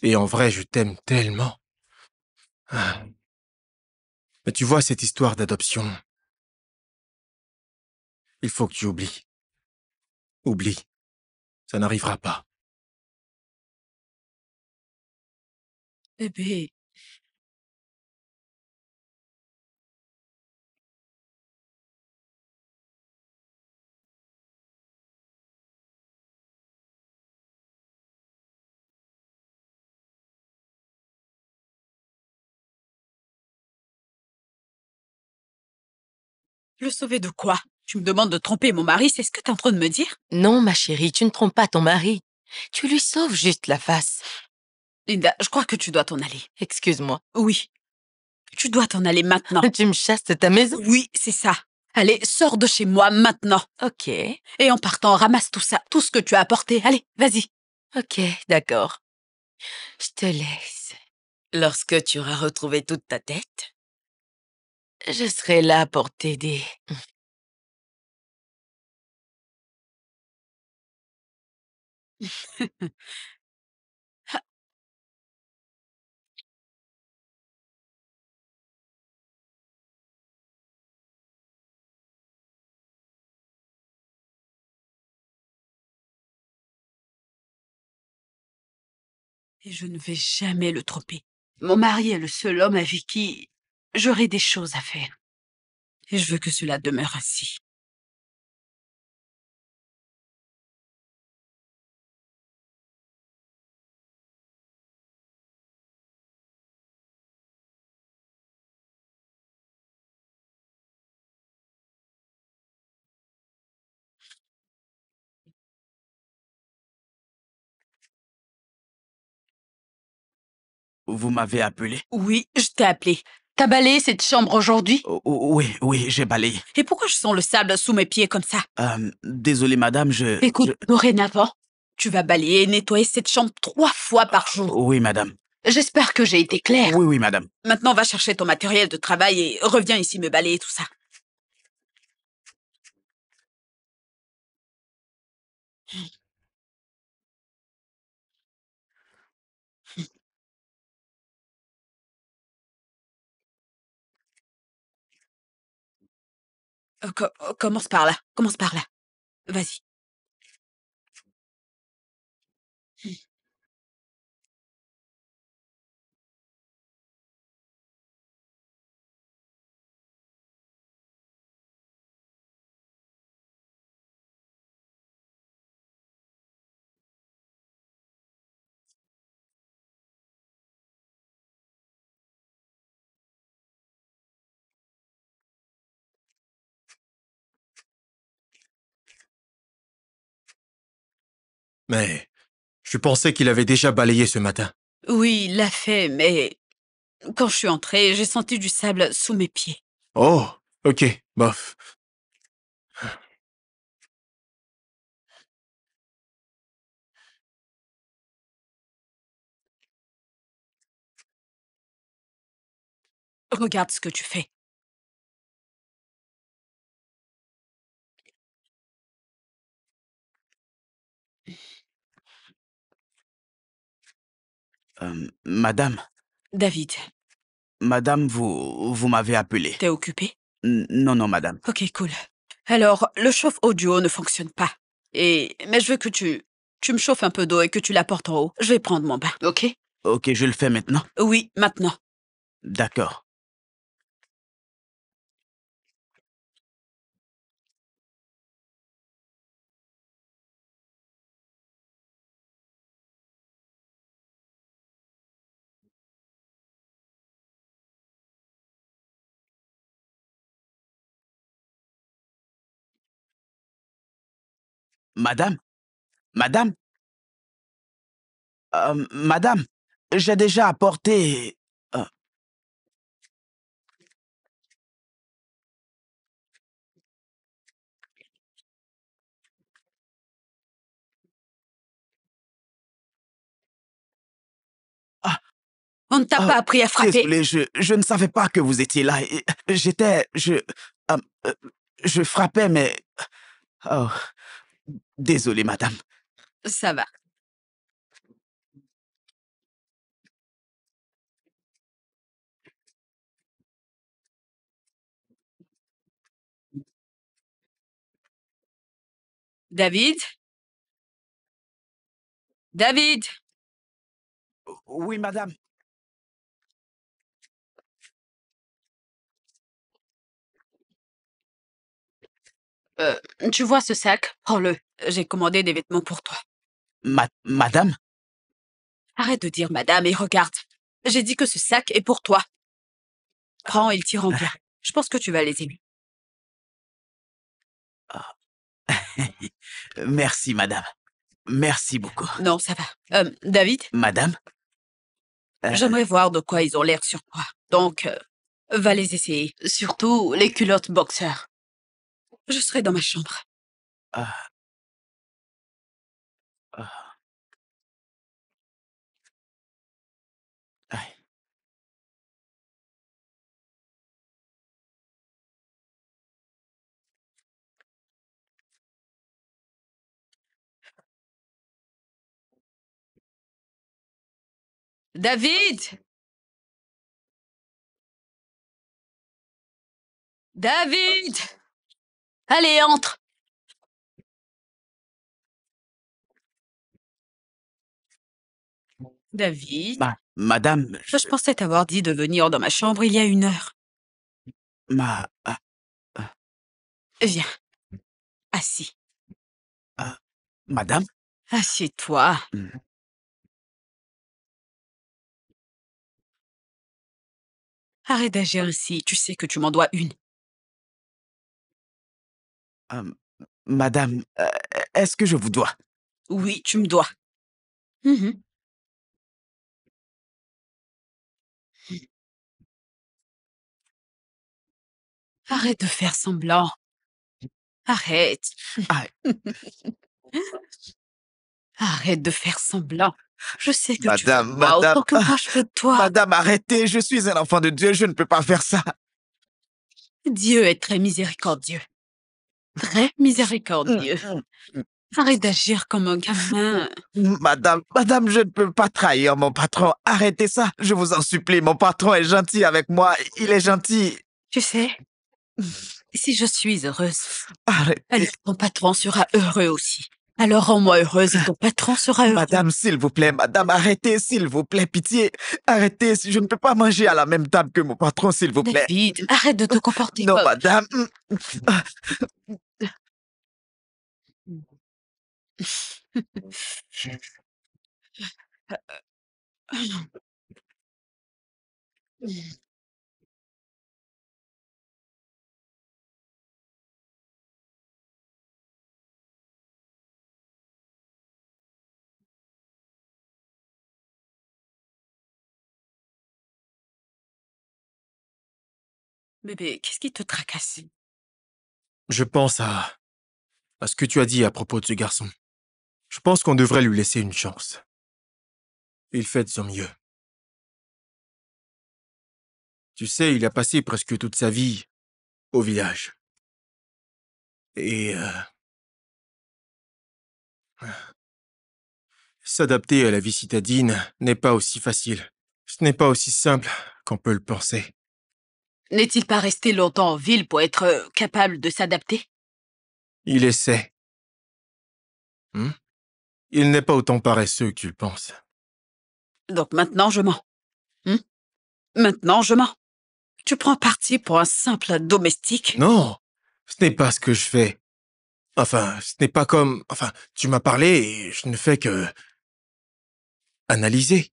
Et en vrai, je t'aime tellement. Ah. Mais tu vois, cette histoire d'adoption, il faut que tu oublies. Oublie. Ça n'arrivera pas. Bébé. Le sauver de quoi? Tu me demandes de tromper mon mari, c'est ce que t'es en train de me dire? Non, ma chérie, tu ne trompes pas ton mari. Tu lui sauves juste la face. Linda, je crois que tu dois t'en aller. Excuse-moi. Oui. Tu dois t'en aller maintenant. Tu me chasses de ta maison? Oui, c'est ça. Allez, sors de chez moi maintenant. Ok, Et en partant, ramasse tout ça, tout ce que tu as apporté. Allez, vas-y. ok, d'accord. Je te laisse. Lorsque tu auras retrouvé toute ta tête, je serai là pour t'aider. Et je ne vais jamais le tromper. Mon mari est le seul homme avec qui j'aurai des choses à faire. Et je veux que cela demeure ainsi. Vous m'avez appelé? Oui, je t'ai appelé. T'as balayé cette chambre aujourd'hui? Oui, j'ai balayé. Et pourquoi je sens le sable sous mes pieds comme ça? Désolé, madame, Écoute, dorénavant, tu vas balayer et nettoyer cette chambre 3 fois par jour. Oui, madame. J'espère que j'ai été claire. Oui, madame. Maintenant, va chercher ton matériel de travail et reviens ici me balayer tout ça. Commence par là. Commence par là. Vas-y. Mais je pensais qu'il avait déjà balayé ce matin. Oui, il l'a fait, mais quand je suis entrée, j'ai senti du sable sous mes pieds. Oh, ok, bof. Regarde ce que tu fais. Madame, David, vous m'avez appelé. t'es occupé? Non, madame. Ok, cool. Alors, le chauffe audio ne fonctionne pas. Mais je veux que tu me chauffes un peu d'eau et que tu l'apportes en haut. Je vais prendre mon bain, ok? Ok, je le fais maintenant. Oui, maintenant. D'accord. Madame, madame, madame, j'ai déjà apporté... euh, ah, On ne t'a pas appris à frapper. désolé, je ne savais pas que vous étiez là. J'étais... euh, euh, je frappais, mais... Oh, désolé, madame. Ça va. David? David? Oui, madame. Tu vois ce sac? Prends-le. J'ai commandé des vêtements pour toi. Madame? Arrête de dire madame et regarde. J'ai dit que ce sac est pour toi. Prends, ils t'iront bien. Je pense que tu vas les aimer. Merci, madame. Merci beaucoup. Non, ça va. David, Madame? j'aimerais voir de quoi ils ont l'air sur toi. Donc, va les essayer. Surtout les culottes boxeurs. Je serai dans ma chambre. Ah, ah, aïe. David! David! Allez, entre! David, Madame, je pensais t'avoir dit de venir dans ma chambre il y a 1 heure. ma, ah, Viens, assis. madame, Assieds-toi. Hmm. Arrête d'agir ainsi, tu sais que tu m'en dois une. euh, madame, est-ce que je vous dois? Oui, tu me dois. Mhm. Arrête de faire semblant. Arrête. Ah, Arrête de faire semblant. Je sais que tu veux de madame, moi madame, autant que moi je veux de toi. madame, arrêtez, je suis un enfant de Dieu, je ne peux pas faire ça. Dieu est très miséricordieux. Très miséricordieux. Arrête d'agir comme un gamin. Madame, je ne peux pas trahir mon patron. Arrêtez ça, je vous en supplie. Mon patron est gentil avec moi. Il est gentil. Tu sais, si je suis heureuse, Arrêtez. alors ton patron sera heureux aussi. Alors rends-moi heureuse et ton patron sera heureux. Madame, s'il vous plaît, madame, arrêtez, s'il vous plaît, pitié. Arrêtez, je ne peux pas manger à la même table que mon patron, s'il vous plaît. David, arrête de te comporter Non, comme... madame. Bébé, qu'est-ce qui te tracasse? Je pense à ce que tu as dit à propos de ce garçon. Je pense qu'on devrait lui laisser une chance. Il fait de son mieux. Tu sais, il a passé presque toute sa vie au village. Et s'adapter à la vie citadine n'est pas aussi facile. Ce n'est pas aussi simple qu'on peut le penser. N'est-il pas resté longtemps en ville pour être capable de s'adapter? Il essaie. Il n'est pas autant paresseux que tu le penses. Donc maintenant je mens. Maintenant je mens. Tu prends parti pour un simple domestique? Non, ce n'est pas ce que je fais. Enfin, ce n'est pas comme... Enfin, tu m'as parlé et je ne fais que... analyser.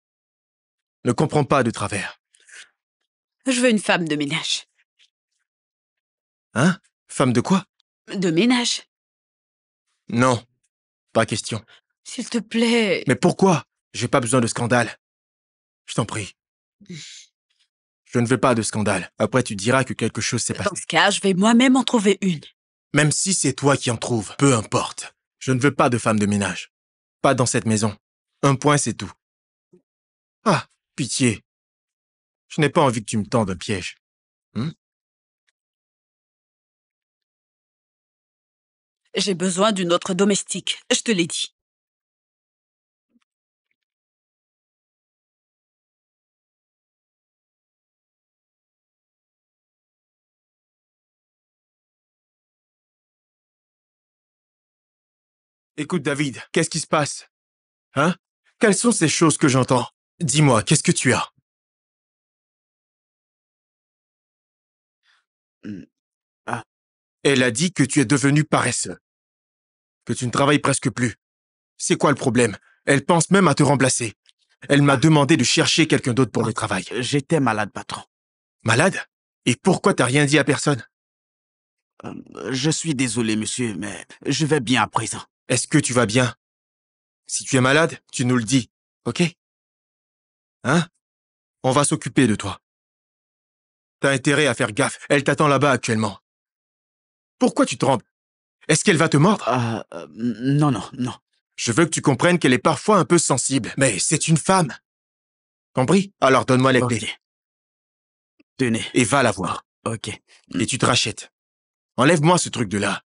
Ne comprends pas de travers. Je veux une femme de ménage. Hein? Femme de quoi? De ménage? Non, pas question. S'il te plaît. Mais pourquoi? J'ai pas besoin de scandale. Je t'en prie. Je ne veux pas de scandale. Après, tu diras que quelque chose s'est passé. Dans ce cas, je vais moi-même en trouver une. Même si c'est toi qui en trouves, peu importe. Je ne veux pas de femme de ménage. Pas dans cette maison. Un point, c'est tout. Ah, pitié. Je n'ai pas envie que tu me tendes un piège. J'ai besoin d'une autre domestique, je te l'ai dit. Écoute, David, qu'est-ce qui se passe? Hein? Quelles sont ces choses que j'entends? Dis-moi, qu'est-ce que tu as? Ah, Elle a dit que tu es devenu paresseux. Que tu ne travailles presque plus. C'est quoi le problème? Elle pense même à te remplacer. Elle m'a demandé de chercher quelqu'un d'autre pour le travail. j'étais malade, patron. Malade? Et pourquoi t'as rien dit à personne? Je suis désolé, monsieur, mais je vais bien à présent. Est-ce que tu vas bien? Si tu es malade, tu nous le dis, ok? Hein? On va s'occuper de toi. T'as intérêt à faire gaffe. Elle t'attend là-bas actuellement. Pourquoi tu trembles? Est-ce qu'elle va te mordre? Non, non, non. Je veux que tu comprennes qu'elle est parfois un peu sensible, mais c'est une femme. Compris? Alors donne-moi les clés Ok. Tenez. et va la voir. Ok. Et tu te rachètes. Enlève-moi ce truc de là.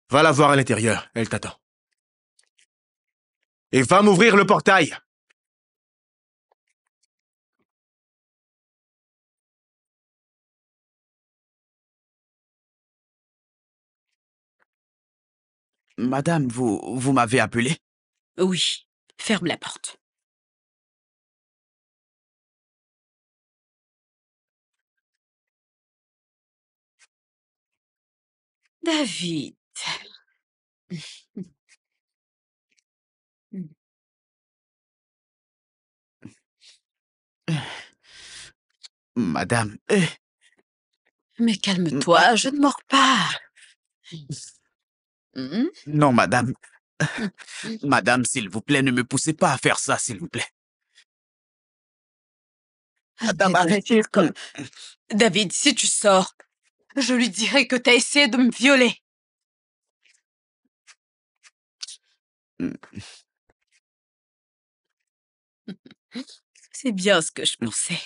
Va la voir à l'intérieur, elle t'attend. Et va m'ouvrir le portail. Madame, vous m'avez appelé? Oui, ferme la porte. David. Madame, Mais calme-toi, je ne mords pas. Hmm? non, madame. Madame, s'il vous plaît, ne me poussez pas à faire ça, s'il vous plaît. Madame, arrêtez. David, si tu sors, je lui dirai que t'as essayé de me violer. C'est bien ce que je pensais.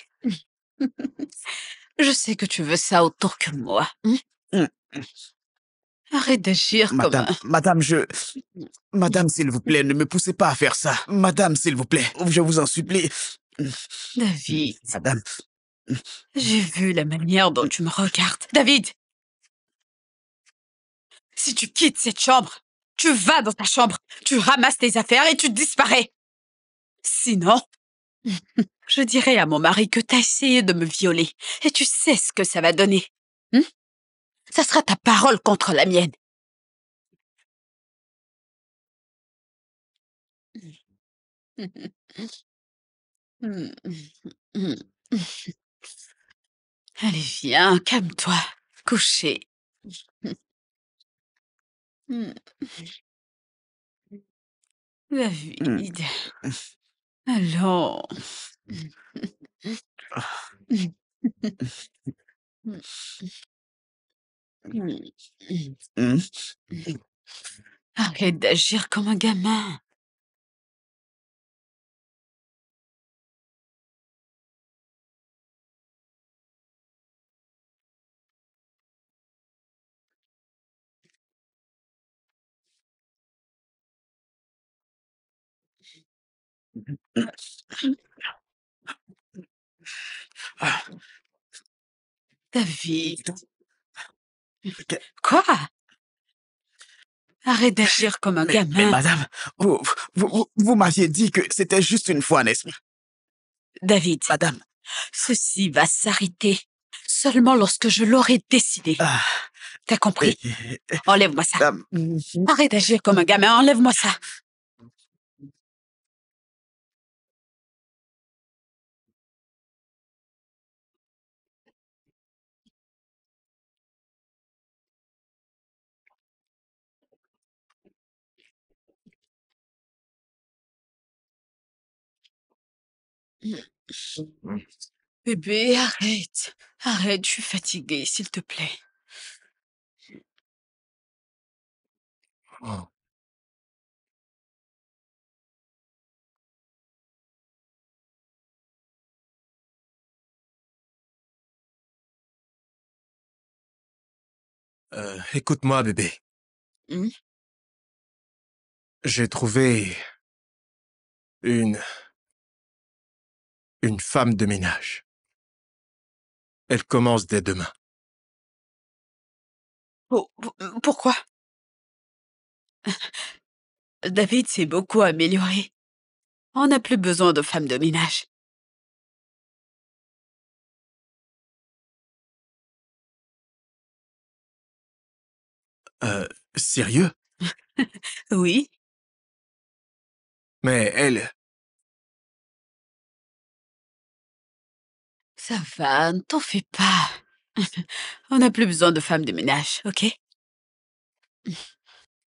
Je sais que tu veux ça autant que moi. Mm. Arrête d'agir comme Madame, un... madame, Madame, s'il vous plaît, ne me poussez pas à faire ça. Madame, s'il vous plaît, je vous en supplie. David, Madame, j'ai vu la manière dont tu me regardes. David, si tu quittes cette chambre, tu vas dans ta chambre, tu ramasses tes affaires et tu disparais. Sinon, je dirai à mon mari que t'as essayé de me violer et tu sais ce que ça va donner. Ça sera ta parole contre la mienne. Allez, viens, calme-toi. Coucher. David. Allons. Arrête d'agir comme un gamin. David. Quoi? Arrête d'agir comme un mais gamin. madame, vous m'aviez dit que c'était juste une fois, n'est-ce pas? David, Madame, ceci va s'arrêter seulement lorsque je l'aurai décidé. T'as compris? Enlève-moi ça. Arrête d'agir comme un gamin, enlève-moi ça. Bébé, arrête. Arrête, je suis fatiguée, s'il te plaît. Oh. Écoute-moi, bébé. Hmm? J'ai trouvé une femme de ménage. Elle commence dès demain. Pourquoi? David s'est beaucoup amélioré. On n'a plus besoin de femmes de ménage. Sérieux? Oui, Mais elle... ça va, ne t'en fais pas. On n'a plus besoin de femmes de ménage, ok?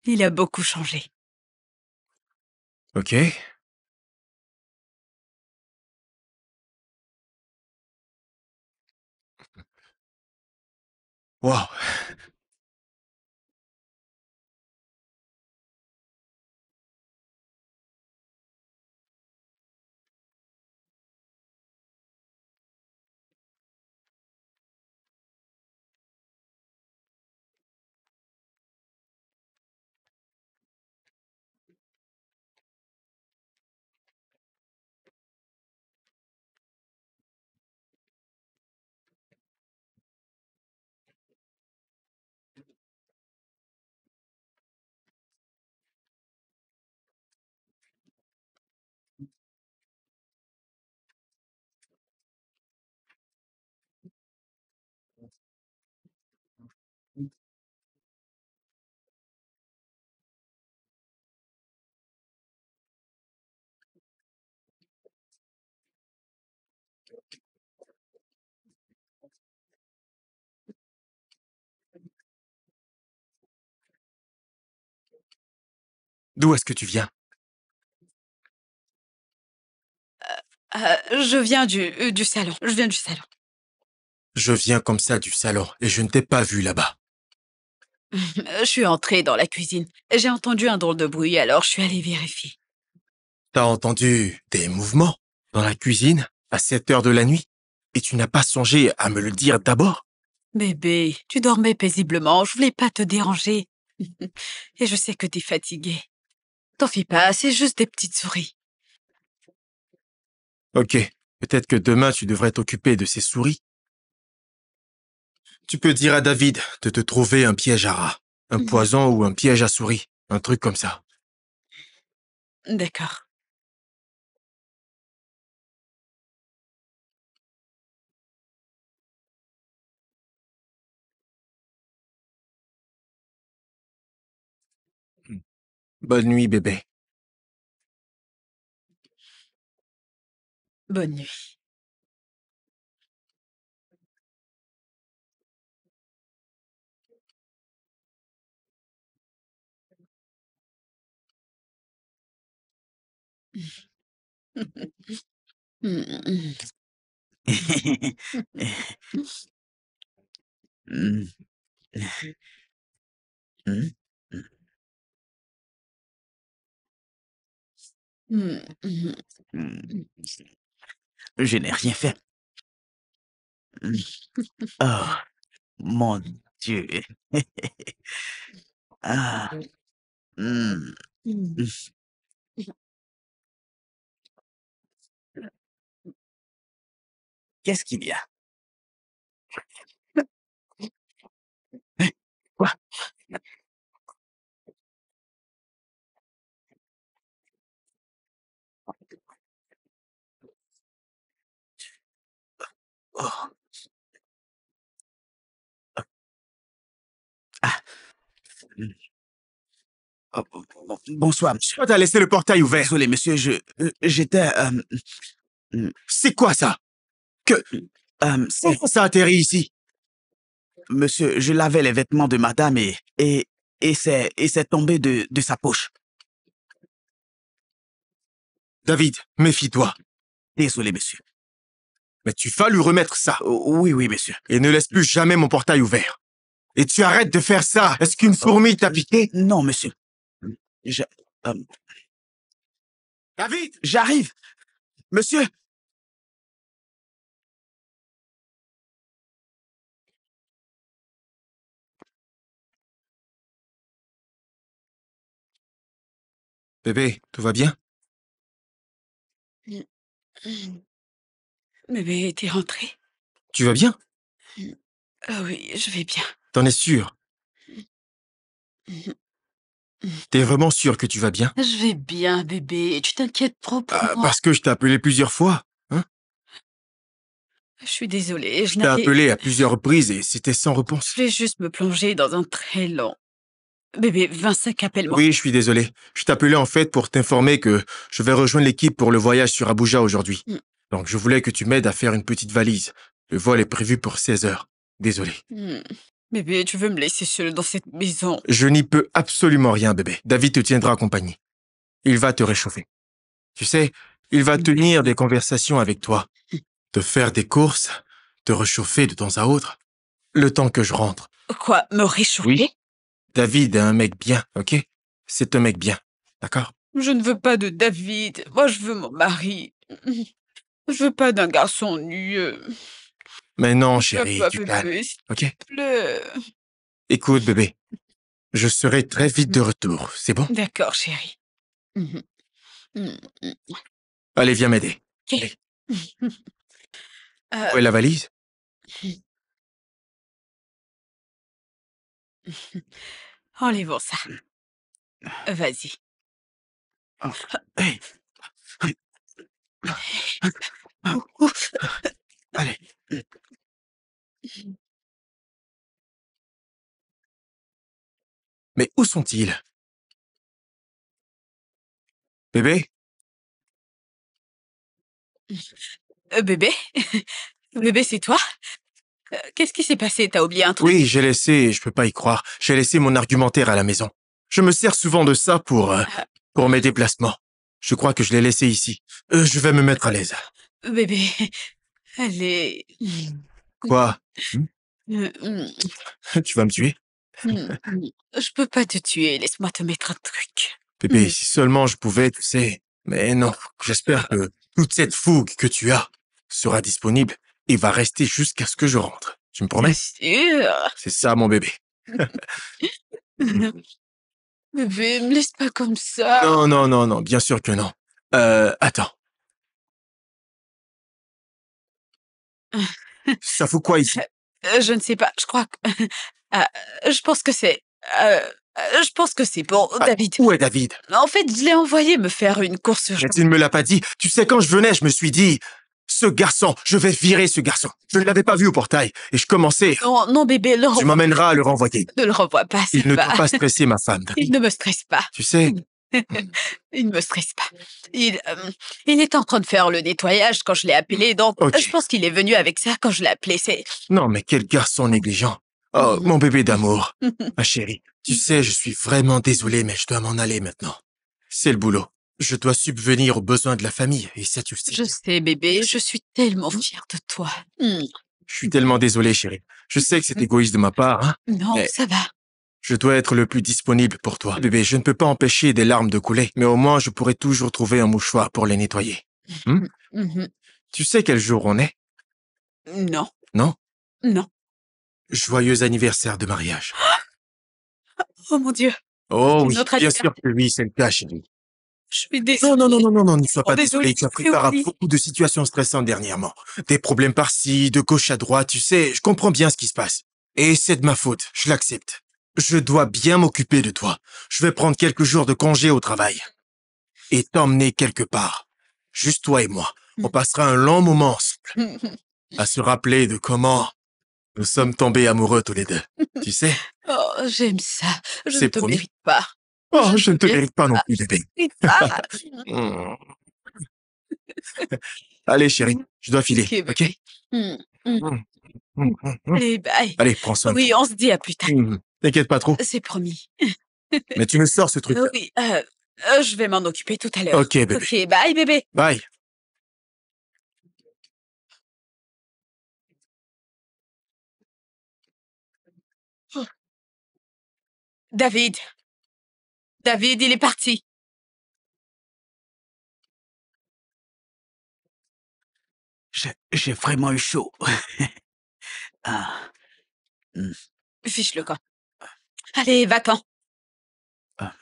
Il a beaucoup changé. Ok. Wow. D'où est-ce que tu viens? Je viens du salon. Je viens du salon. Je viens comme ça du salon et je ne t'ai pas vu là-bas. Je suis entrée dans la cuisine. J'ai entendu un drôle de bruit, alors je suis allée vérifier. T'as entendu des mouvements dans la cuisine à 7 heures de la nuit et tu n'as pas songé à me le dire d'abord? Bébé, tu dormais paisiblement, je voulais pas te déranger. Et je sais que t'es fatigué. T'en fais pas, c'est juste des petites souris. Ok, peut-être que demain tu devrais t'occuper de ces souris. Tu peux dire à David de te trouver un piège à rat, un poison ou un piège à souris, un truc comme ça. D'accord. Bonne nuit, bébé. Bonne nuit. Mm. Mm. Mm. Je n'ai rien fait. Mm. Oh, mon Dieu. Ah. Mm. Qu'est-ce qu'il y a? Quoi? Oh. Ah. Mm. Oh, bonsoir, monsieur. Pourquoi t'as laissé le portail ouvert? Désolé, monsieur, j'étais... C'est quoi ça? Comment ça atterrit ici? Monsieur, je lavais les vêtements de madame et c'est tombé de sa poche. David, méfie-toi. Désolé, monsieur. Mais tu vas lui remettre ça. Oui, oui, monsieur. Et ne laisse plus jamais mon portail ouvert. Et tu arrêtes de faire ça. Est-ce qu'une fourmi t'a piqué? Non, monsieur. Je- euh, David! J'arrive. Monsieur, Bébé, tout va bien? Bébé, t'es rentré? Tu vas bien? Ah oui, je vais bien. T'en es sûr? T'es vraiment sûr que tu vas bien? Je vais bien, bébé. Tu t'inquiètes trop pour moi. Parce que je t'ai appelé plusieurs fois. Hein? Je suis désolée, je Je t'ai n'avais... appelé à plusieurs reprises et c'était sans réponse. Je voulais juste me plonger dans un très long... Bébé, 25, appelle-moi. Oui, je suis désolé. Je t'appelais en fait pour t'informer que je vais rejoindre l'équipe pour le voyage sur Abuja aujourd'hui. Mm. Donc je voulais que tu m'aides à faire une petite valise. Le vol est prévu pour 16 heures. Désolé. Bébé, tu veux me laisser seule dans cette maison? Je n'y peux absolument rien, bébé. David te tiendra compagnie. Il va te réchauffer. Tu sais, il va tenir des conversations avec toi, te faire des courses, te réchauffer de temps à autre, le temps que je rentre. Quoi, me réchauffer? Oui. David est un mec bien, ok? C'est un mec bien, d'accord? Je ne veux pas de David. Moi, je veux mon mari. Je veux pas d'un garçon ennuyeux. Mais non, chérie, Papa, tu calmes, bébé, s'il ok? te plaît. Écoute, bébé, je serai très vite de retour, c'est bon? D'accord, chérie. Mhm. Mhm. Allez, viens m'aider. Ok. Allez. Euh, Où est la valise? enlevons ça. Vas-y. hey, Allez. Mais où sont-ils? Bébé? Bébé? Bébé, c'est toi? Qu'est-ce qui s'est passé? T'as oublié un truc? Oui, j'ai laissé, je peux pas y croire, j'ai laissé mon argumentaire à la maison. Je me sers souvent de ça pour... pour mes déplacements. Je crois que je l'ai laissée ici. Je vais me mettre à l'aise. Bébé, elle est... Quoi? Euh, Tu vas me tuer? Je peux pas te tuer, laisse-moi te mettre un truc. Bébé, si seulement je pouvais, tu sais. Mais non, j'espère que toute cette fougue que tu as sera disponible et va rester jusqu'à ce que je rentre. Tu me Bien promets? sûr. C'est ça, mon bébé. Bébé, me laisse pas comme ça. Non, non, non, non, bien sûr que non. Attends. Ça fout quoi ici? Je ne sais pas, je crois que... Ah, je pense que c'est... euh, je pense que c'est pour Ah, David. où est David? En fait, je l'ai envoyé me faire une course Mais urgente. tu ne me l'as pas dit. Tu sais, quand je venais, je me suis dit, ce garçon, je vais virer ce garçon. Je ne l'avais pas vu au portail et je commençais. Non, non, bébé, le Tu renvoie. m'emmèneras à le renvoyer. Ne le renvoie pas, ça Il ne va. doit pas stresser ma femme. Il ne me stresse pas. Tu sais, Il ne me stresse pas. Il est en train de faire le nettoyage quand je l'ai appelé, donc Ok. je pense qu'il est venu avec ça quand je l'ai appelé. C'est... non, mais quel garçon négligent. Oh, mon bébé d'amour. Ma chérie, tu sais, je suis vraiment désolé, mais je dois m'en aller maintenant. C'est le boulot. Je dois subvenir aux besoins de la famille, et ça, tu le sais. Je sais, bébé, je suis tellement fière de toi. Je suis tellement désolé, chérie. Je sais que c'est égoïste de ma part, hein, Non, mais ça va. je dois être le plus disponible pour toi. Bébé, je ne peux pas empêcher des larmes de couler, mais au moins je pourrai toujours trouver un mouchoir pour les nettoyer. Mhm. Tu sais quel jour on est? Non, Non? non. Joyeux anniversaire de mariage. Oh mon Dieu, Oh c'est oui, notre bien anniversaire. sûr que oui, c'est le cas, chérie. Je suis Non, désolée. non, non, non, non, non, ne sois Oh, pas désolée, désolé. Tu as pris j'ai part à oublié. beaucoup de situations stressantes dernièrement. Des problèmes par-ci, de gauche à droite, tu sais, je comprends bien ce qui se passe. Et c'est de ma faute, je l'accepte. Je dois bien m'occuper de toi. Je vais prendre quelques jours de congé au travail. Et t'emmener quelque part. Juste toi et moi. On passera un long moment ensemble. À se rappeler de comment nous sommes tombés amoureux tous les deux. Tu sais? Oh, j'aime ça. Je ne C'est te promis. mérite pas. Oh, je ne te mérite mérite pas non plus, bébé. pas. Mm. Allez, chérie, je dois filer, Ok, ok? bébé. Mm, mm. Mm. Allez, bye. Allez, prends soin de Oui, toi. on se dit à plus tard. T'inquiète pas trop. C'est promis. Mais tu me sors ce truc-là. Oui, je vais m'en occuper tout à l'heure. Ok, bébé. Ok, bye, bébé. Bye. David. David, il est parti. J'ai vraiment eu chaud. Ah, Fiche le camp. Allez, va-t'en. ah.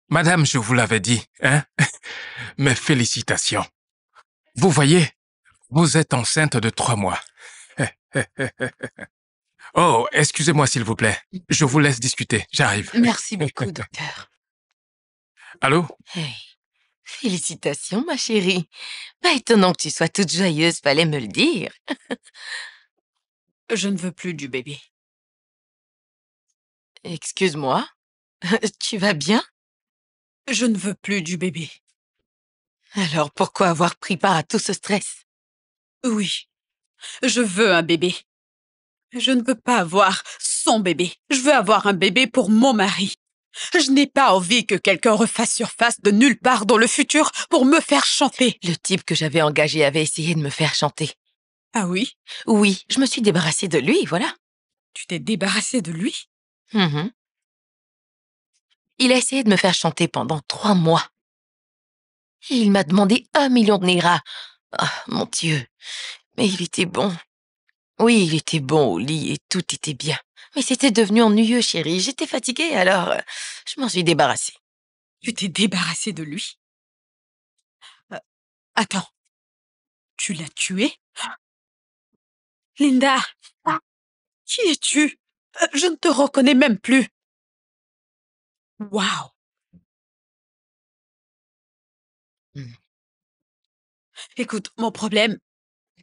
Madame, je vous l'avais dit, hein? Mes félicitations. Vous voyez, vous êtes enceinte de 3 mois. Oh, excusez-moi s'il vous plaît. Je vous laisse discuter. J'arrive. Merci beaucoup, docteur. Allô? Hey, félicitations, ma chérie. Pas étonnant que tu sois toute joyeuse, fallait me le dire. Je ne veux plus du bébé. Excuse-moi, tu vas bien? Je ne veux plus du bébé. Alors pourquoi avoir pris part à tout ce stress? Oui, je veux un bébé. Je ne veux pas avoir son bébé. Je veux avoir un bébé pour mon mari. Je n'ai pas envie que quelqu'un refasse surface de nulle part dans le futur pour me faire chanter. Le type que j'avais engagé avait essayé de me faire chanter. Ah oui? Oui, je me suis débarrassée de lui, voilà. Tu t'es débarrassé de lui? Mhm. Il a essayé de me faire chanter pendant 3 mois. Et il m'a demandé 1 million de Naira. Ah, mon Dieu. Mais il était bon. Oui, il était bon au lit et tout était bien. Mais c'était devenu ennuyeux, chérie. J'étais fatiguée, alors je m'en suis débarrassée. Tu t'es débarrassé de lui? Attends. Tu l'as tué? Linda! Qui es-tu? Je ne te reconnais même plus. Waouh! Hmm. Écoute, mon problème,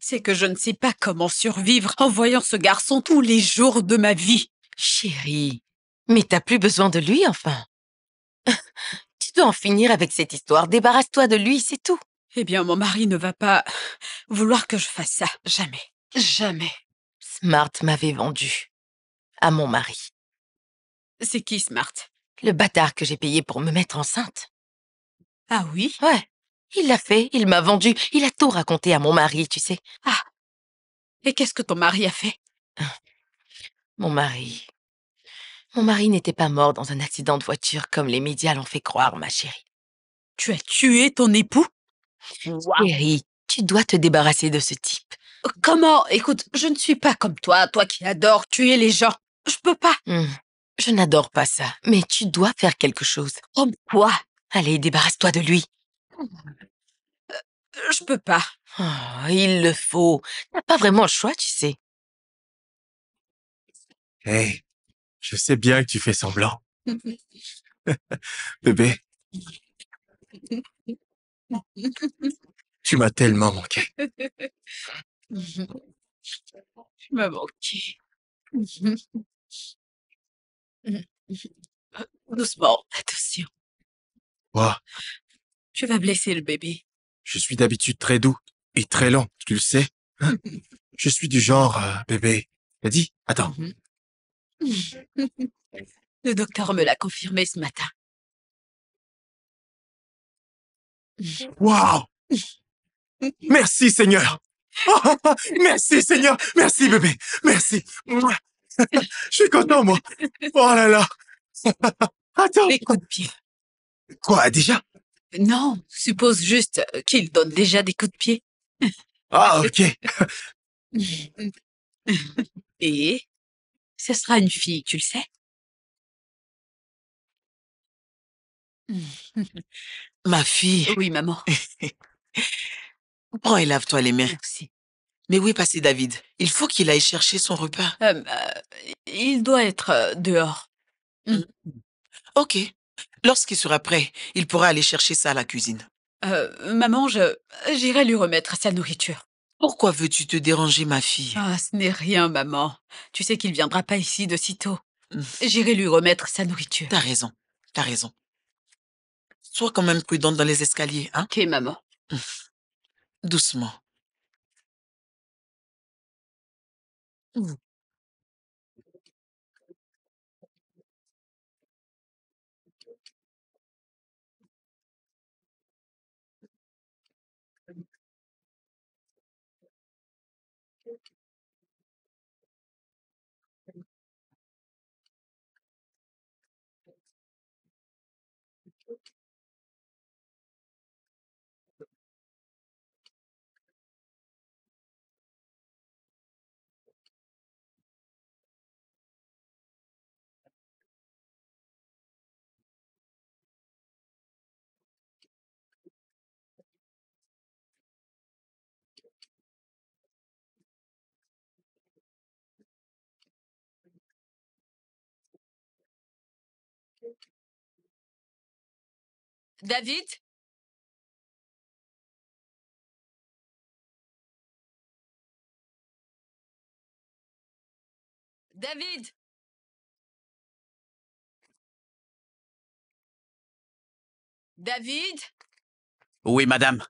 c'est que je ne sais pas comment survivre en voyant ce garçon tous les jours de ma vie. Chérie, mais t'as plus besoin de lui, enfin. Tu dois en finir avec cette histoire. Débarrasse-toi de lui, c'est tout. Eh bien, mon mari ne va pas vouloir que je fasse ça. Jamais. Jamais. Smart m'avait vendu à mon mari. C'est qui, Smart? Le bâtard que j'ai payé pour me mettre enceinte. Ah oui? Ouais, il l'a fait, il m'a vendu. Il a tout raconté à mon mari, tu sais. Ah! Et qu'est-ce que ton mari a fait? Mon mari. Mon mari n'était pas mort dans un accident de voiture comme les médias l'ont fait croire, ma chérie. Tu as tué ton époux? Chérie, tu dois te débarrasser de ce type. Comment? Écoute, je ne suis pas comme toi qui adores tuer les gens. Je peux pas. Je n'adore pas ça, mais tu dois faire quelque chose. Comme quoi? Allez, débarrasse-toi de lui. Je peux pas. Oh, il le faut. T'as pas vraiment le choix, tu sais. Hey, je sais bien que tu fais semblant. Bébé, tu m'as tellement manqué. Tu m'as manqué. Doucement, attention. Quoi? Tu vas blesser le bébé. Je suis d'habitude très doux et très lent, tu le sais. Hein? Je suis du genre, bébé. T'as dit? Attends. Le docteur me l'a confirmé ce matin. Waouh! Merci, Seigneur! Oh, merci, Seigneur! Merci, bébé! Merci! Mouah. Je suis content, moi! Oh là là! Attends! Des coups de pied. Quoi, déjà? Non, suppose juste qu'il donne déjà des coups de pied. Ah, ok. Et ce sera une fille, tu le sais? Ma fille, Oui, maman. prends et lave-toi les mains. Merci. Mais où est passé David? Il faut qu'il aille chercher son repas. Il doit être dehors. Hmm. Ok. Lorsqu'il sera prêt, il pourra aller chercher ça à la cuisine. Maman, j'irai lui remettre sa nourriture. Pourquoi veux-tu te déranger, ma fille? Ah, ce n'est rien, maman. Tu sais qu'il viendra pas ici de sitôt. Hmm. J'irai lui remettre sa nourriture. T'as raison. T'as raison. Sois quand même prudente dans les escaliers, hein? Ok, maman. Doucement. David? David? David? Oui, madame.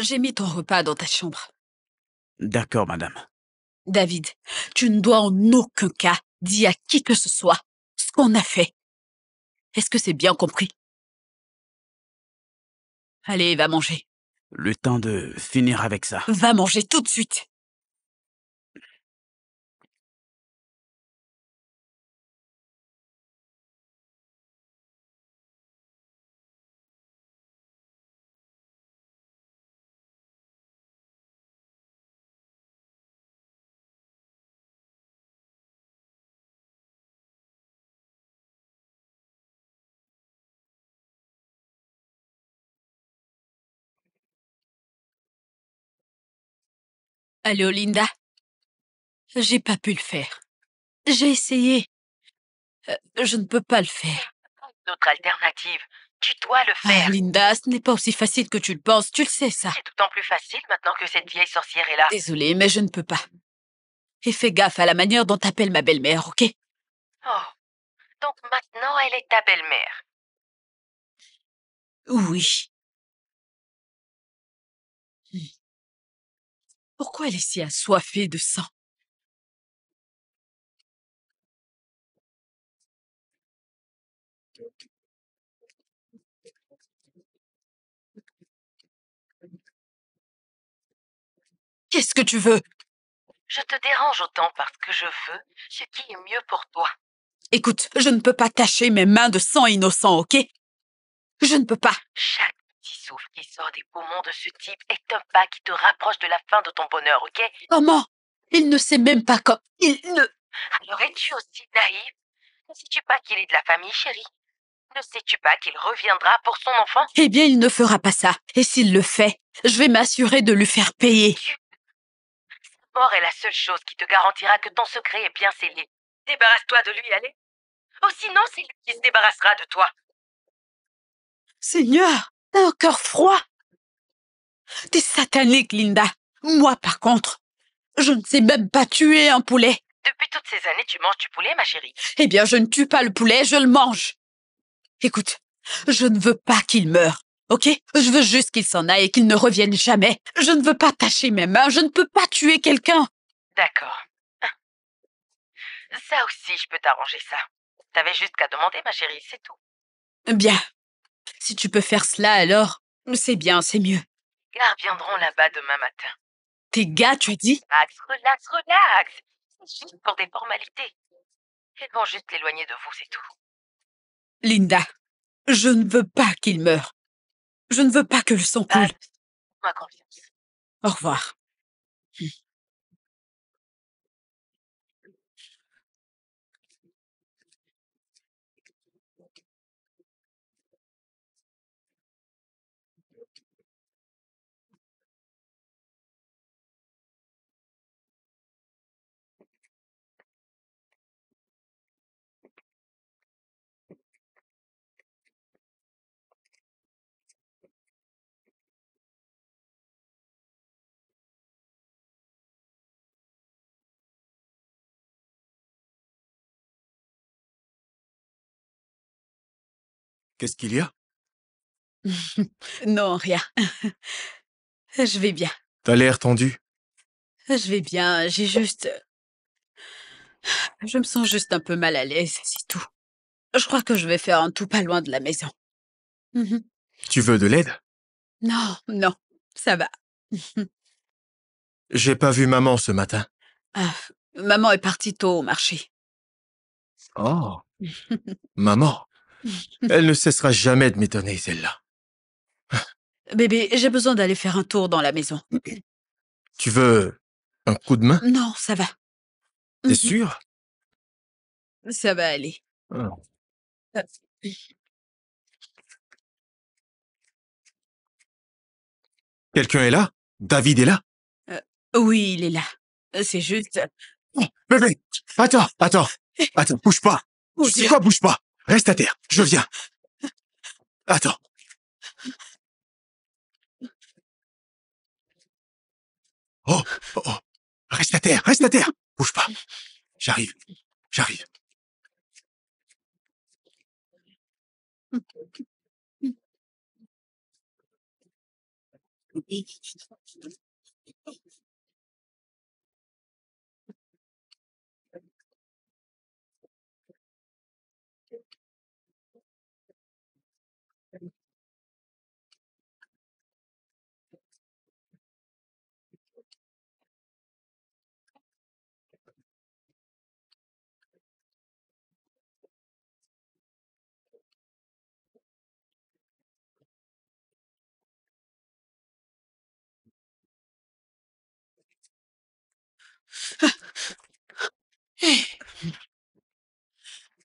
J'ai mis ton repas dans ta chambre. D'accord, madame. David, tu ne dois en aucun cas dire à qui que ce soit ce qu'on a fait. Est-ce que c'est bien compris? Allez, va manger. Le temps de finir avec ça. Va manger tout de suite. Allô, Linda? J'ai pas pu le faire. J'ai essayé. Je ne peux pas le faire. D'autres alternatives. Tu dois le Ah, faire. Linda, ce n'est pas aussi facile que tu le penses. Tu le sais, ça. C'est d'autant plus facile maintenant que cette vieille sorcière est là. Désolée, mais je ne peux pas. Et fais gaffe à la manière dont t'appelles ma belle-mère, ok? Oh. Donc maintenant, elle est ta belle-mère. Oui. Pourquoi elle est si assoiffée de sang? Qu'est-ce que tu veux? Je te dérange autant parce que je veux ce qui est mieux pour toi. Écoute, je ne peux pas tacher mes mains de sang innocent, ok? Je ne peux pas. Chaque petit souffle qui sort des poumons de ce type est un pas qui te rapproche de la fin de ton bonheur, ok? Comment? Il ne sait même pas quand... Il ne... Alors es-tu aussi naïve? Ne sais-tu pas qu'il est de la famille, chérie? Ne sais-tu pas qu'il reviendra pour son enfant? Eh bien, il ne fera pas ça. Et s'il le fait, je vais m'assurer de lui faire payer. Sa mort est la seule chose qui te garantira que ton secret est bien scellé. Débarrasse-toi de lui, allez. Oh, sinon, c'est lui qui se débarrassera de toi. Seigneur, t'as un cœur froid. T'es satanique, Linda. Moi, par contre, je ne sais même pas tuer un poulet. Depuis toutes ces années, tu manges du poulet, ma chérie. Eh bien, je ne tue pas le poulet, je le mange. Écoute, je ne veux pas qu'il meure, ok? Je veux juste qu'il s'en aille et qu'il ne revienne jamais. Je ne veux pas tacher mes mains, je ne peux pas tuer quelqu'un. D'accord. Ça aussi, je peux t'arranger ça. T'avais juste qu'à demander, ma chérie, c'est tout. Bien. Si tu peux faire cela, alors, c'est bien, c'est mieux. Les gars viendront là-bas demain matin. Tes gars, tu as dit? Relax, relax. C'est juste pour des formalités. Ils vont juste l'éloigner de vous, c'est tout. Linda, je ne veux pas qu'il meure. Je ne veux pas que le sang coule. Ma confiance. Au revoir. Qu'est-ce qu'il y a? Non, rien. Je vais bien. T'as l'air tendu. Je vais bien, j'ai juste... Je me sens juste un peu mal à l'aise, c'est tout. Je crois que je vais faire un tout pas loin de la maison. Mhm. Tu veux de l'aide? Non, non, ça va. J'ai pas vu maman ce matin. Ah, maman est partie tôt au marché. Oh. Maman. Elle ne cessera jamais de m'étonner, celle-là. Bébé, j'ai besoin d'aller faire un tour dans la maison. Tu veux un coup de main? Non, ça va. T'es Mhm. sûr? Ça va aller. Ah. Euh, Quelqu'un est là? David est là? Oui, il est là. C'est juste... Oh, bébé! Attends, bouge pas! Oh Tu sais Dieu. quoi, bouge pas! Reste à terre, je viens. Attends. Oh, oh, oh. Reste à terre! Bouge pas. J'arrive.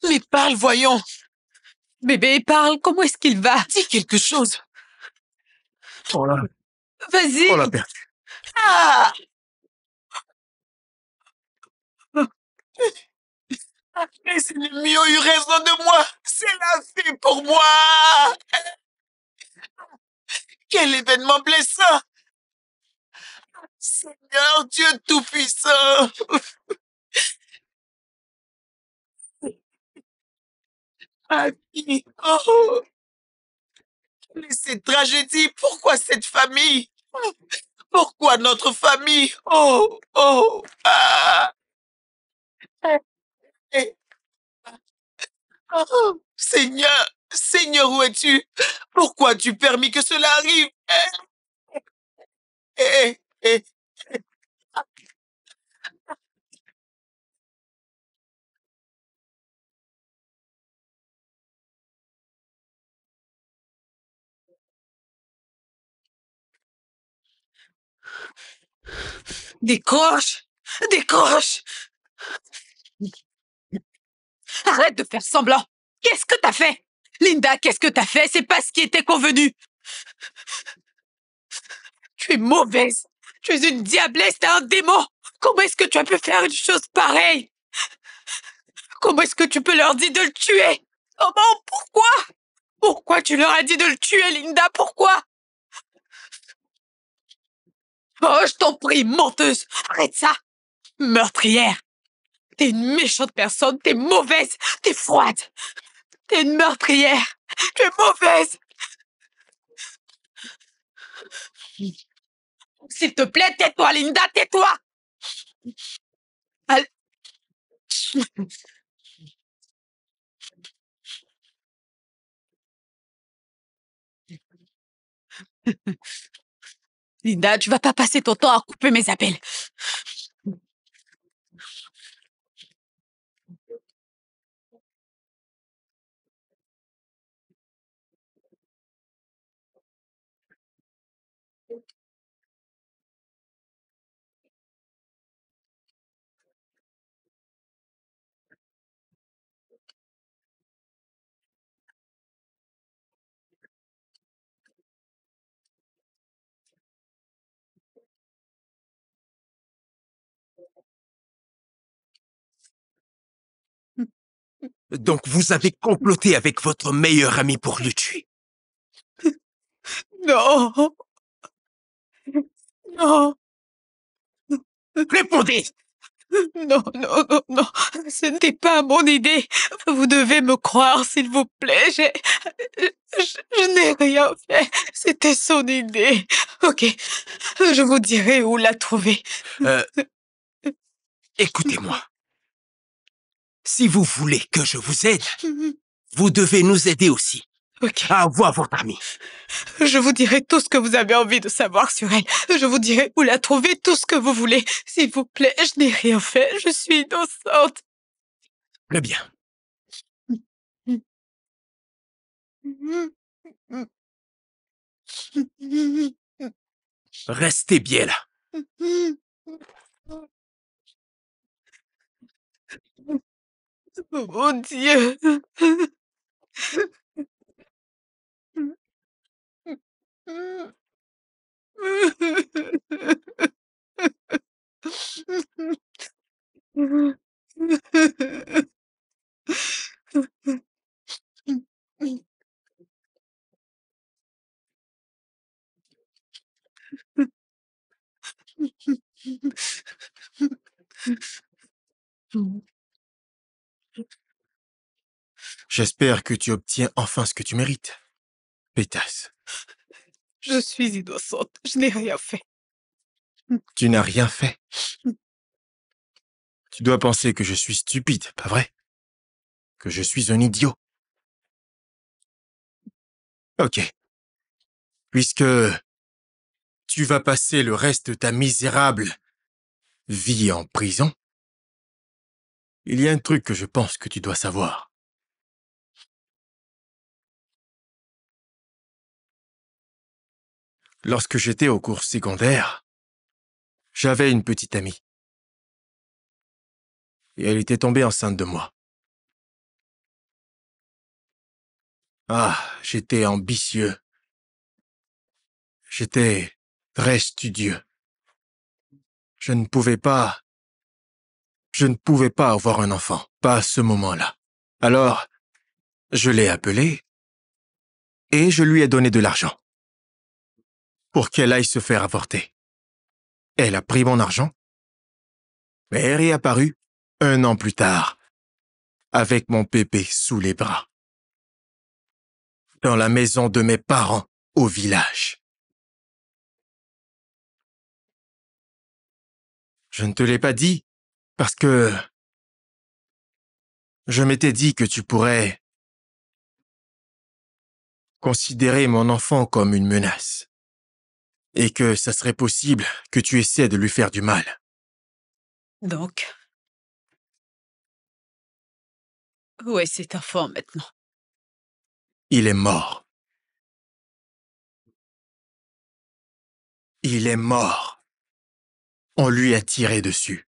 Mais parle, voyons. Bébé, parle. Comment est-ce qu'il va? Dis quelque chose. Oh là, Vas-y. on l'a perdu. Ah! Les ennemis ont eu raison de moi. C'est la vie pour moi. Quel événement blessant. Seigneur Dieu Tout-Puissant. Ma vie. Oh. Mais cette tragédie, pourquoi cette famille? Pourquoi notre famille? Oh, oh, ah. Eh, oh. Seigneur, où es-tu? Pourquoi as-tu permis que cela arrive? Eh, eh, Décroche. Décroche. Arrête de faire semblant. Qu'est-ce que t'as fait? Linda, qu'est-ce que t'as fait? C'est pas ce qui était convenu. Tu es mauvaise. Tu es une diablesse, t'es un démon. Comment est-ce que tu as pu faire une chose pareille? Comment est-ce que tu peux leur dire de le tuer? Comment? Pourquoi? Pourquoi tu leur as dit de le tuer, Linda? Pourquoi? Oh, je t'en prie, menteuse. Arrête ça. Meurtrière. T'es une méchante personne, t'es mauvaise, t'es froide. T'es une meurtrière. Tu es mauvaise. S'il te plaît, tais-toi, Linda, tais-toi. Allez. Linda, tu vas pas passer ton temps à couper mes appels. Donc vous avez comploté avec votre meilleur ami pour le tuer. Non. Non. Répondez! Non, non, non, non. Ce n'était pas mon idée. Vous devez me croire, s'il vous plaît. Je n'ai rien fait. C'était son idée. Ok. Je vous dirai où la trouver. Écoutez-moi. Si vous voulez que je vous aide, vous devez nous aider aussi Ok. à avoir votre ami. Je vous dirai tout ce que vous avez envie de savoir sur elle. Je vous dirai où la trouver, tout ce que vous voulez. S'il vous plaît, je n'ai rien fait. Je suis innocente. Très bien. Restez bien là. Oh mon Dieu. J'espère que tu obtiens enfin ce que tu mérites. Pétasse, Je suis innocente. Je n'ai rien fait. tu n'as rien fait. Tu dois penser que je suis stupide, pas vrai? Que je suis un idiot. Ok. Puisque tu vas passer le reste de ta misérable vie en prison, il y a un truc que je pense que tu dois savoir. Lorsque j'étais au cours secondaire, j'avais une petite amie. Et elle était tombée enceinte de moi. Ah, j'étais ambitieux. J'étais très studieux. Je ne pouvais pas avoir un enfant, pas à ce moment-là. Alors, je l'ai appelée et je lui ai donné de l'argent pour qu'elle aille se faire avorter. Elle a pris mon argent, mais elle est réapparue 1 an plus tard, avec mon bébé sous les bras, dans la maison de mes parents au village. Je ne te l'ai pas dit parce que je m'étais dit que tu pourrais considérer mon enfant comme une menace et que ça serait possible que tu essaies de lui faire du mal. Donc, où est cet enfant maintenant? Il est mort. Il est mort. On lui a tiré dessus.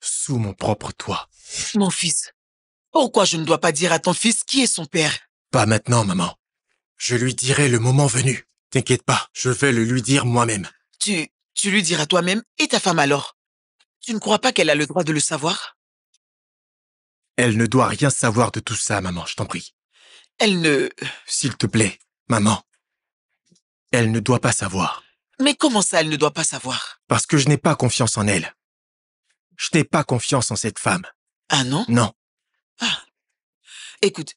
Sous mon propre toit. Mon fils, pourquoi je ne dois pas dire à ton fils qui est son père? Pas maintenant, maman. Je lui dirai le moment venu. T'inquiète pas, je vais le lui dire moi-même. Tu lui diras toi-même et ta femme alors. Tu ne crois pas qu'elle a le droit de le savoir? Elle ne doit rien savoir de tout ça, maman, je t'en prie. Elle ne... S'il te plaît, maman. Elle ne doit pas savoir. Mais comment ça, elle ne doit pas savoir? Parce que je n'ai pas confiance en elle. Je n'ai pas confiance en cette femme. Ah non? Non. Ah. Écoute.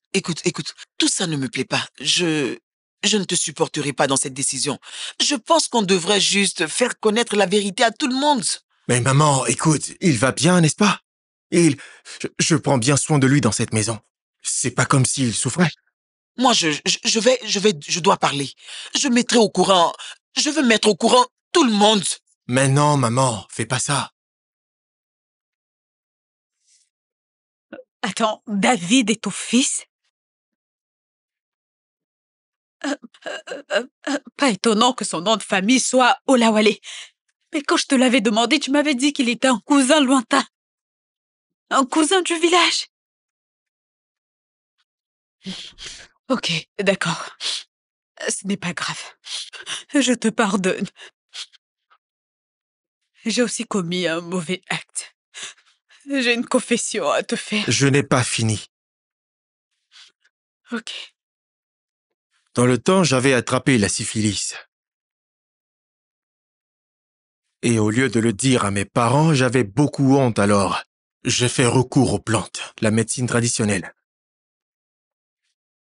Tout ça ne me plaît pas. Je ne te supporterai pas dans cette décision. Je pense qu'on devrait juste faire connaître la vérité à tout le monde. Mais maman, écoute, il va bien, n'est-ce pas? Je prends bien soin de lui dans cette maison. C'est pas comme s'il souffrait. Moi, je dois parler. Je veux mettre au courant tout le monde. Mais non, maman, fais pas ça. Attends, David est ton fils? Pas étonnant que son nom de famille soit Olawale. Mais quand je te l'avais demandé, tu m'avais dit qu'il était un cousin lointain. Un cousin du village. Ok, d'accord. Ce n'est pas grave. Je te pardonne. J'ai aussi commis un mauvais acte. J'ai une confession à te faire. Je n'ai pas fini. Ok. Dans le temps, j'avais attrapé la syphilis. Et au lieu de le dire à mes parents, j'avais beaucoup honte alors. J'ai fait recours aux plantes, la médecine traditionnelle.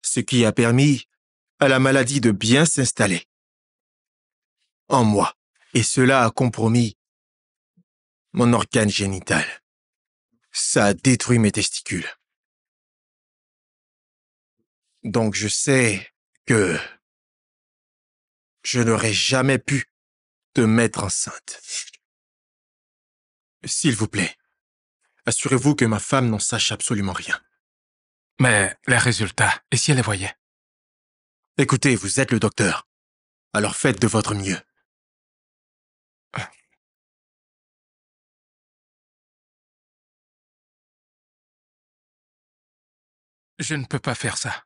Ce qui a permis à la maladie de bien s'installer en moi. Et cela a compromis mon organe génital. Ça a détruit mes testicules. Donc je sais que je n'aurais jamais pu te mettre enceinte. S'il vous plaît, assurez-vous que ma femme n'en sache absolument rien. Mais les résultats, et si elle les voyait? Écoutez, vous êtes le docteur. Alors faites de votre mieux. Je ne peux pas faire ça.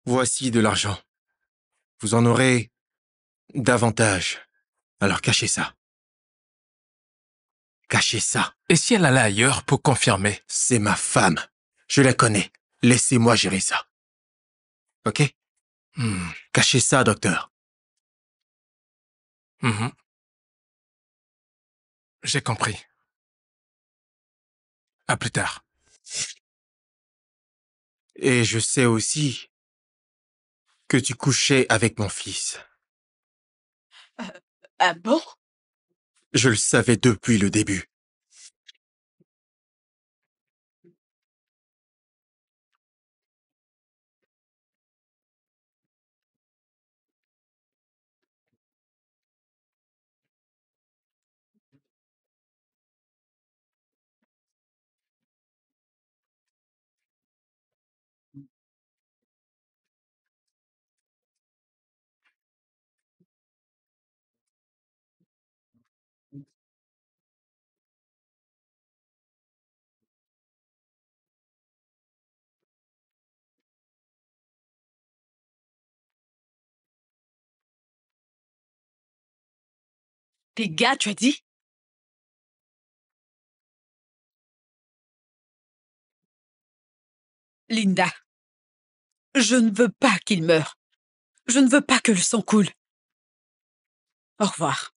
Voici de l'argent. Vous en aurez davantage. Alors cachez ça. Cachez ça. Et si elle allait ailleurs pour confirmer? C'est ma femme. Je la connais. Laissez-moi gérer ça. OK? Cachez ça, docteur. J'ai compris. À plus tard. Et je sais aussi que tu couchais avec mon fils. Ah bon? Je le savais depuis le début. Tes gars, tu as dit? Linda, je ne veux pas qu'il meure. Je ne veux pas que le sang coule. Au revoir.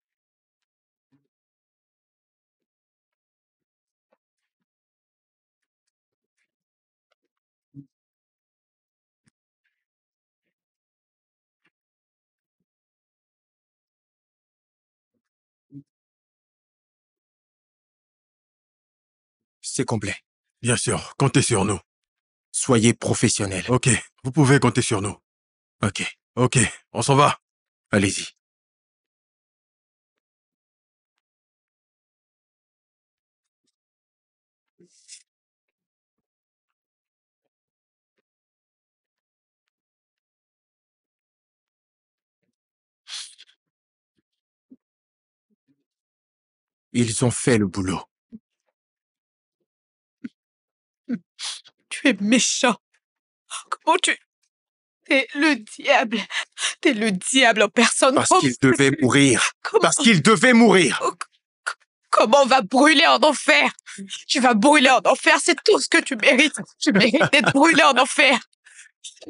C'est complet. Bien sûr, comptez sur nous. Soyez professionnels. Ok, vous pouvez compter sur nous. OK. Ok, on s'en va. Allez-y. Ils ont fait le boulot. Tu es méchant. Comment tu... T'es le diable. T'es le diable en personne. Parce qu'il devait mourir. Comment... Parce qu'il devait mourir. Comment on va brûler en enfer? Tu vas brûler en enfer, c'est tout ce que tu mérites. Tu mérites d'être brûlé en enfer.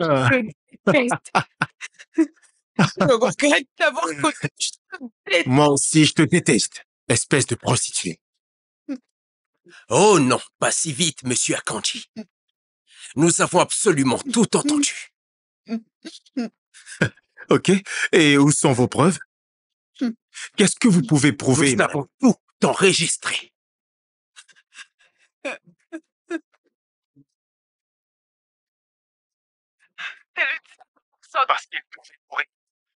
Je déteste. Je regrette d'avoir connu. Je te déteste. Moi aussi, je te déteste. Espèce de prostituée. Oh non, pas si vite, monsieur Akanji. Nous avons absolument tout entendu. OK. Et où sont vos preuves? Qu'est-ce que vous pouvez prouver? Nous avons tout enregistré. Parce qu'il devait mourir.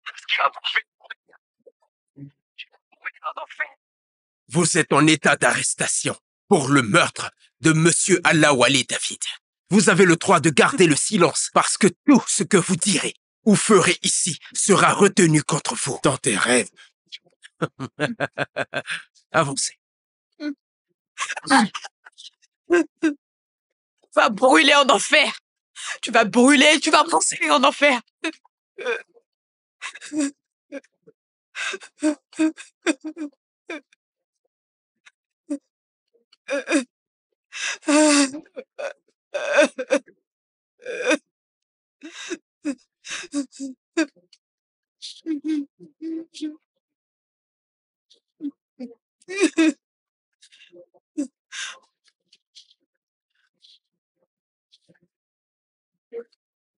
Parce qu'il devait mourir. Vous êtes en état d'arrestation pour le meurtre de monsieur Alawale David. Vous avez le droit de garder le silence parce que tout ce que vous direz ou ferez ici sera retenu contre vous. Dans tes rêves. Avancez. Tu vas brûler en enfer. Tu vas brûler, tu vas brûler en enfer.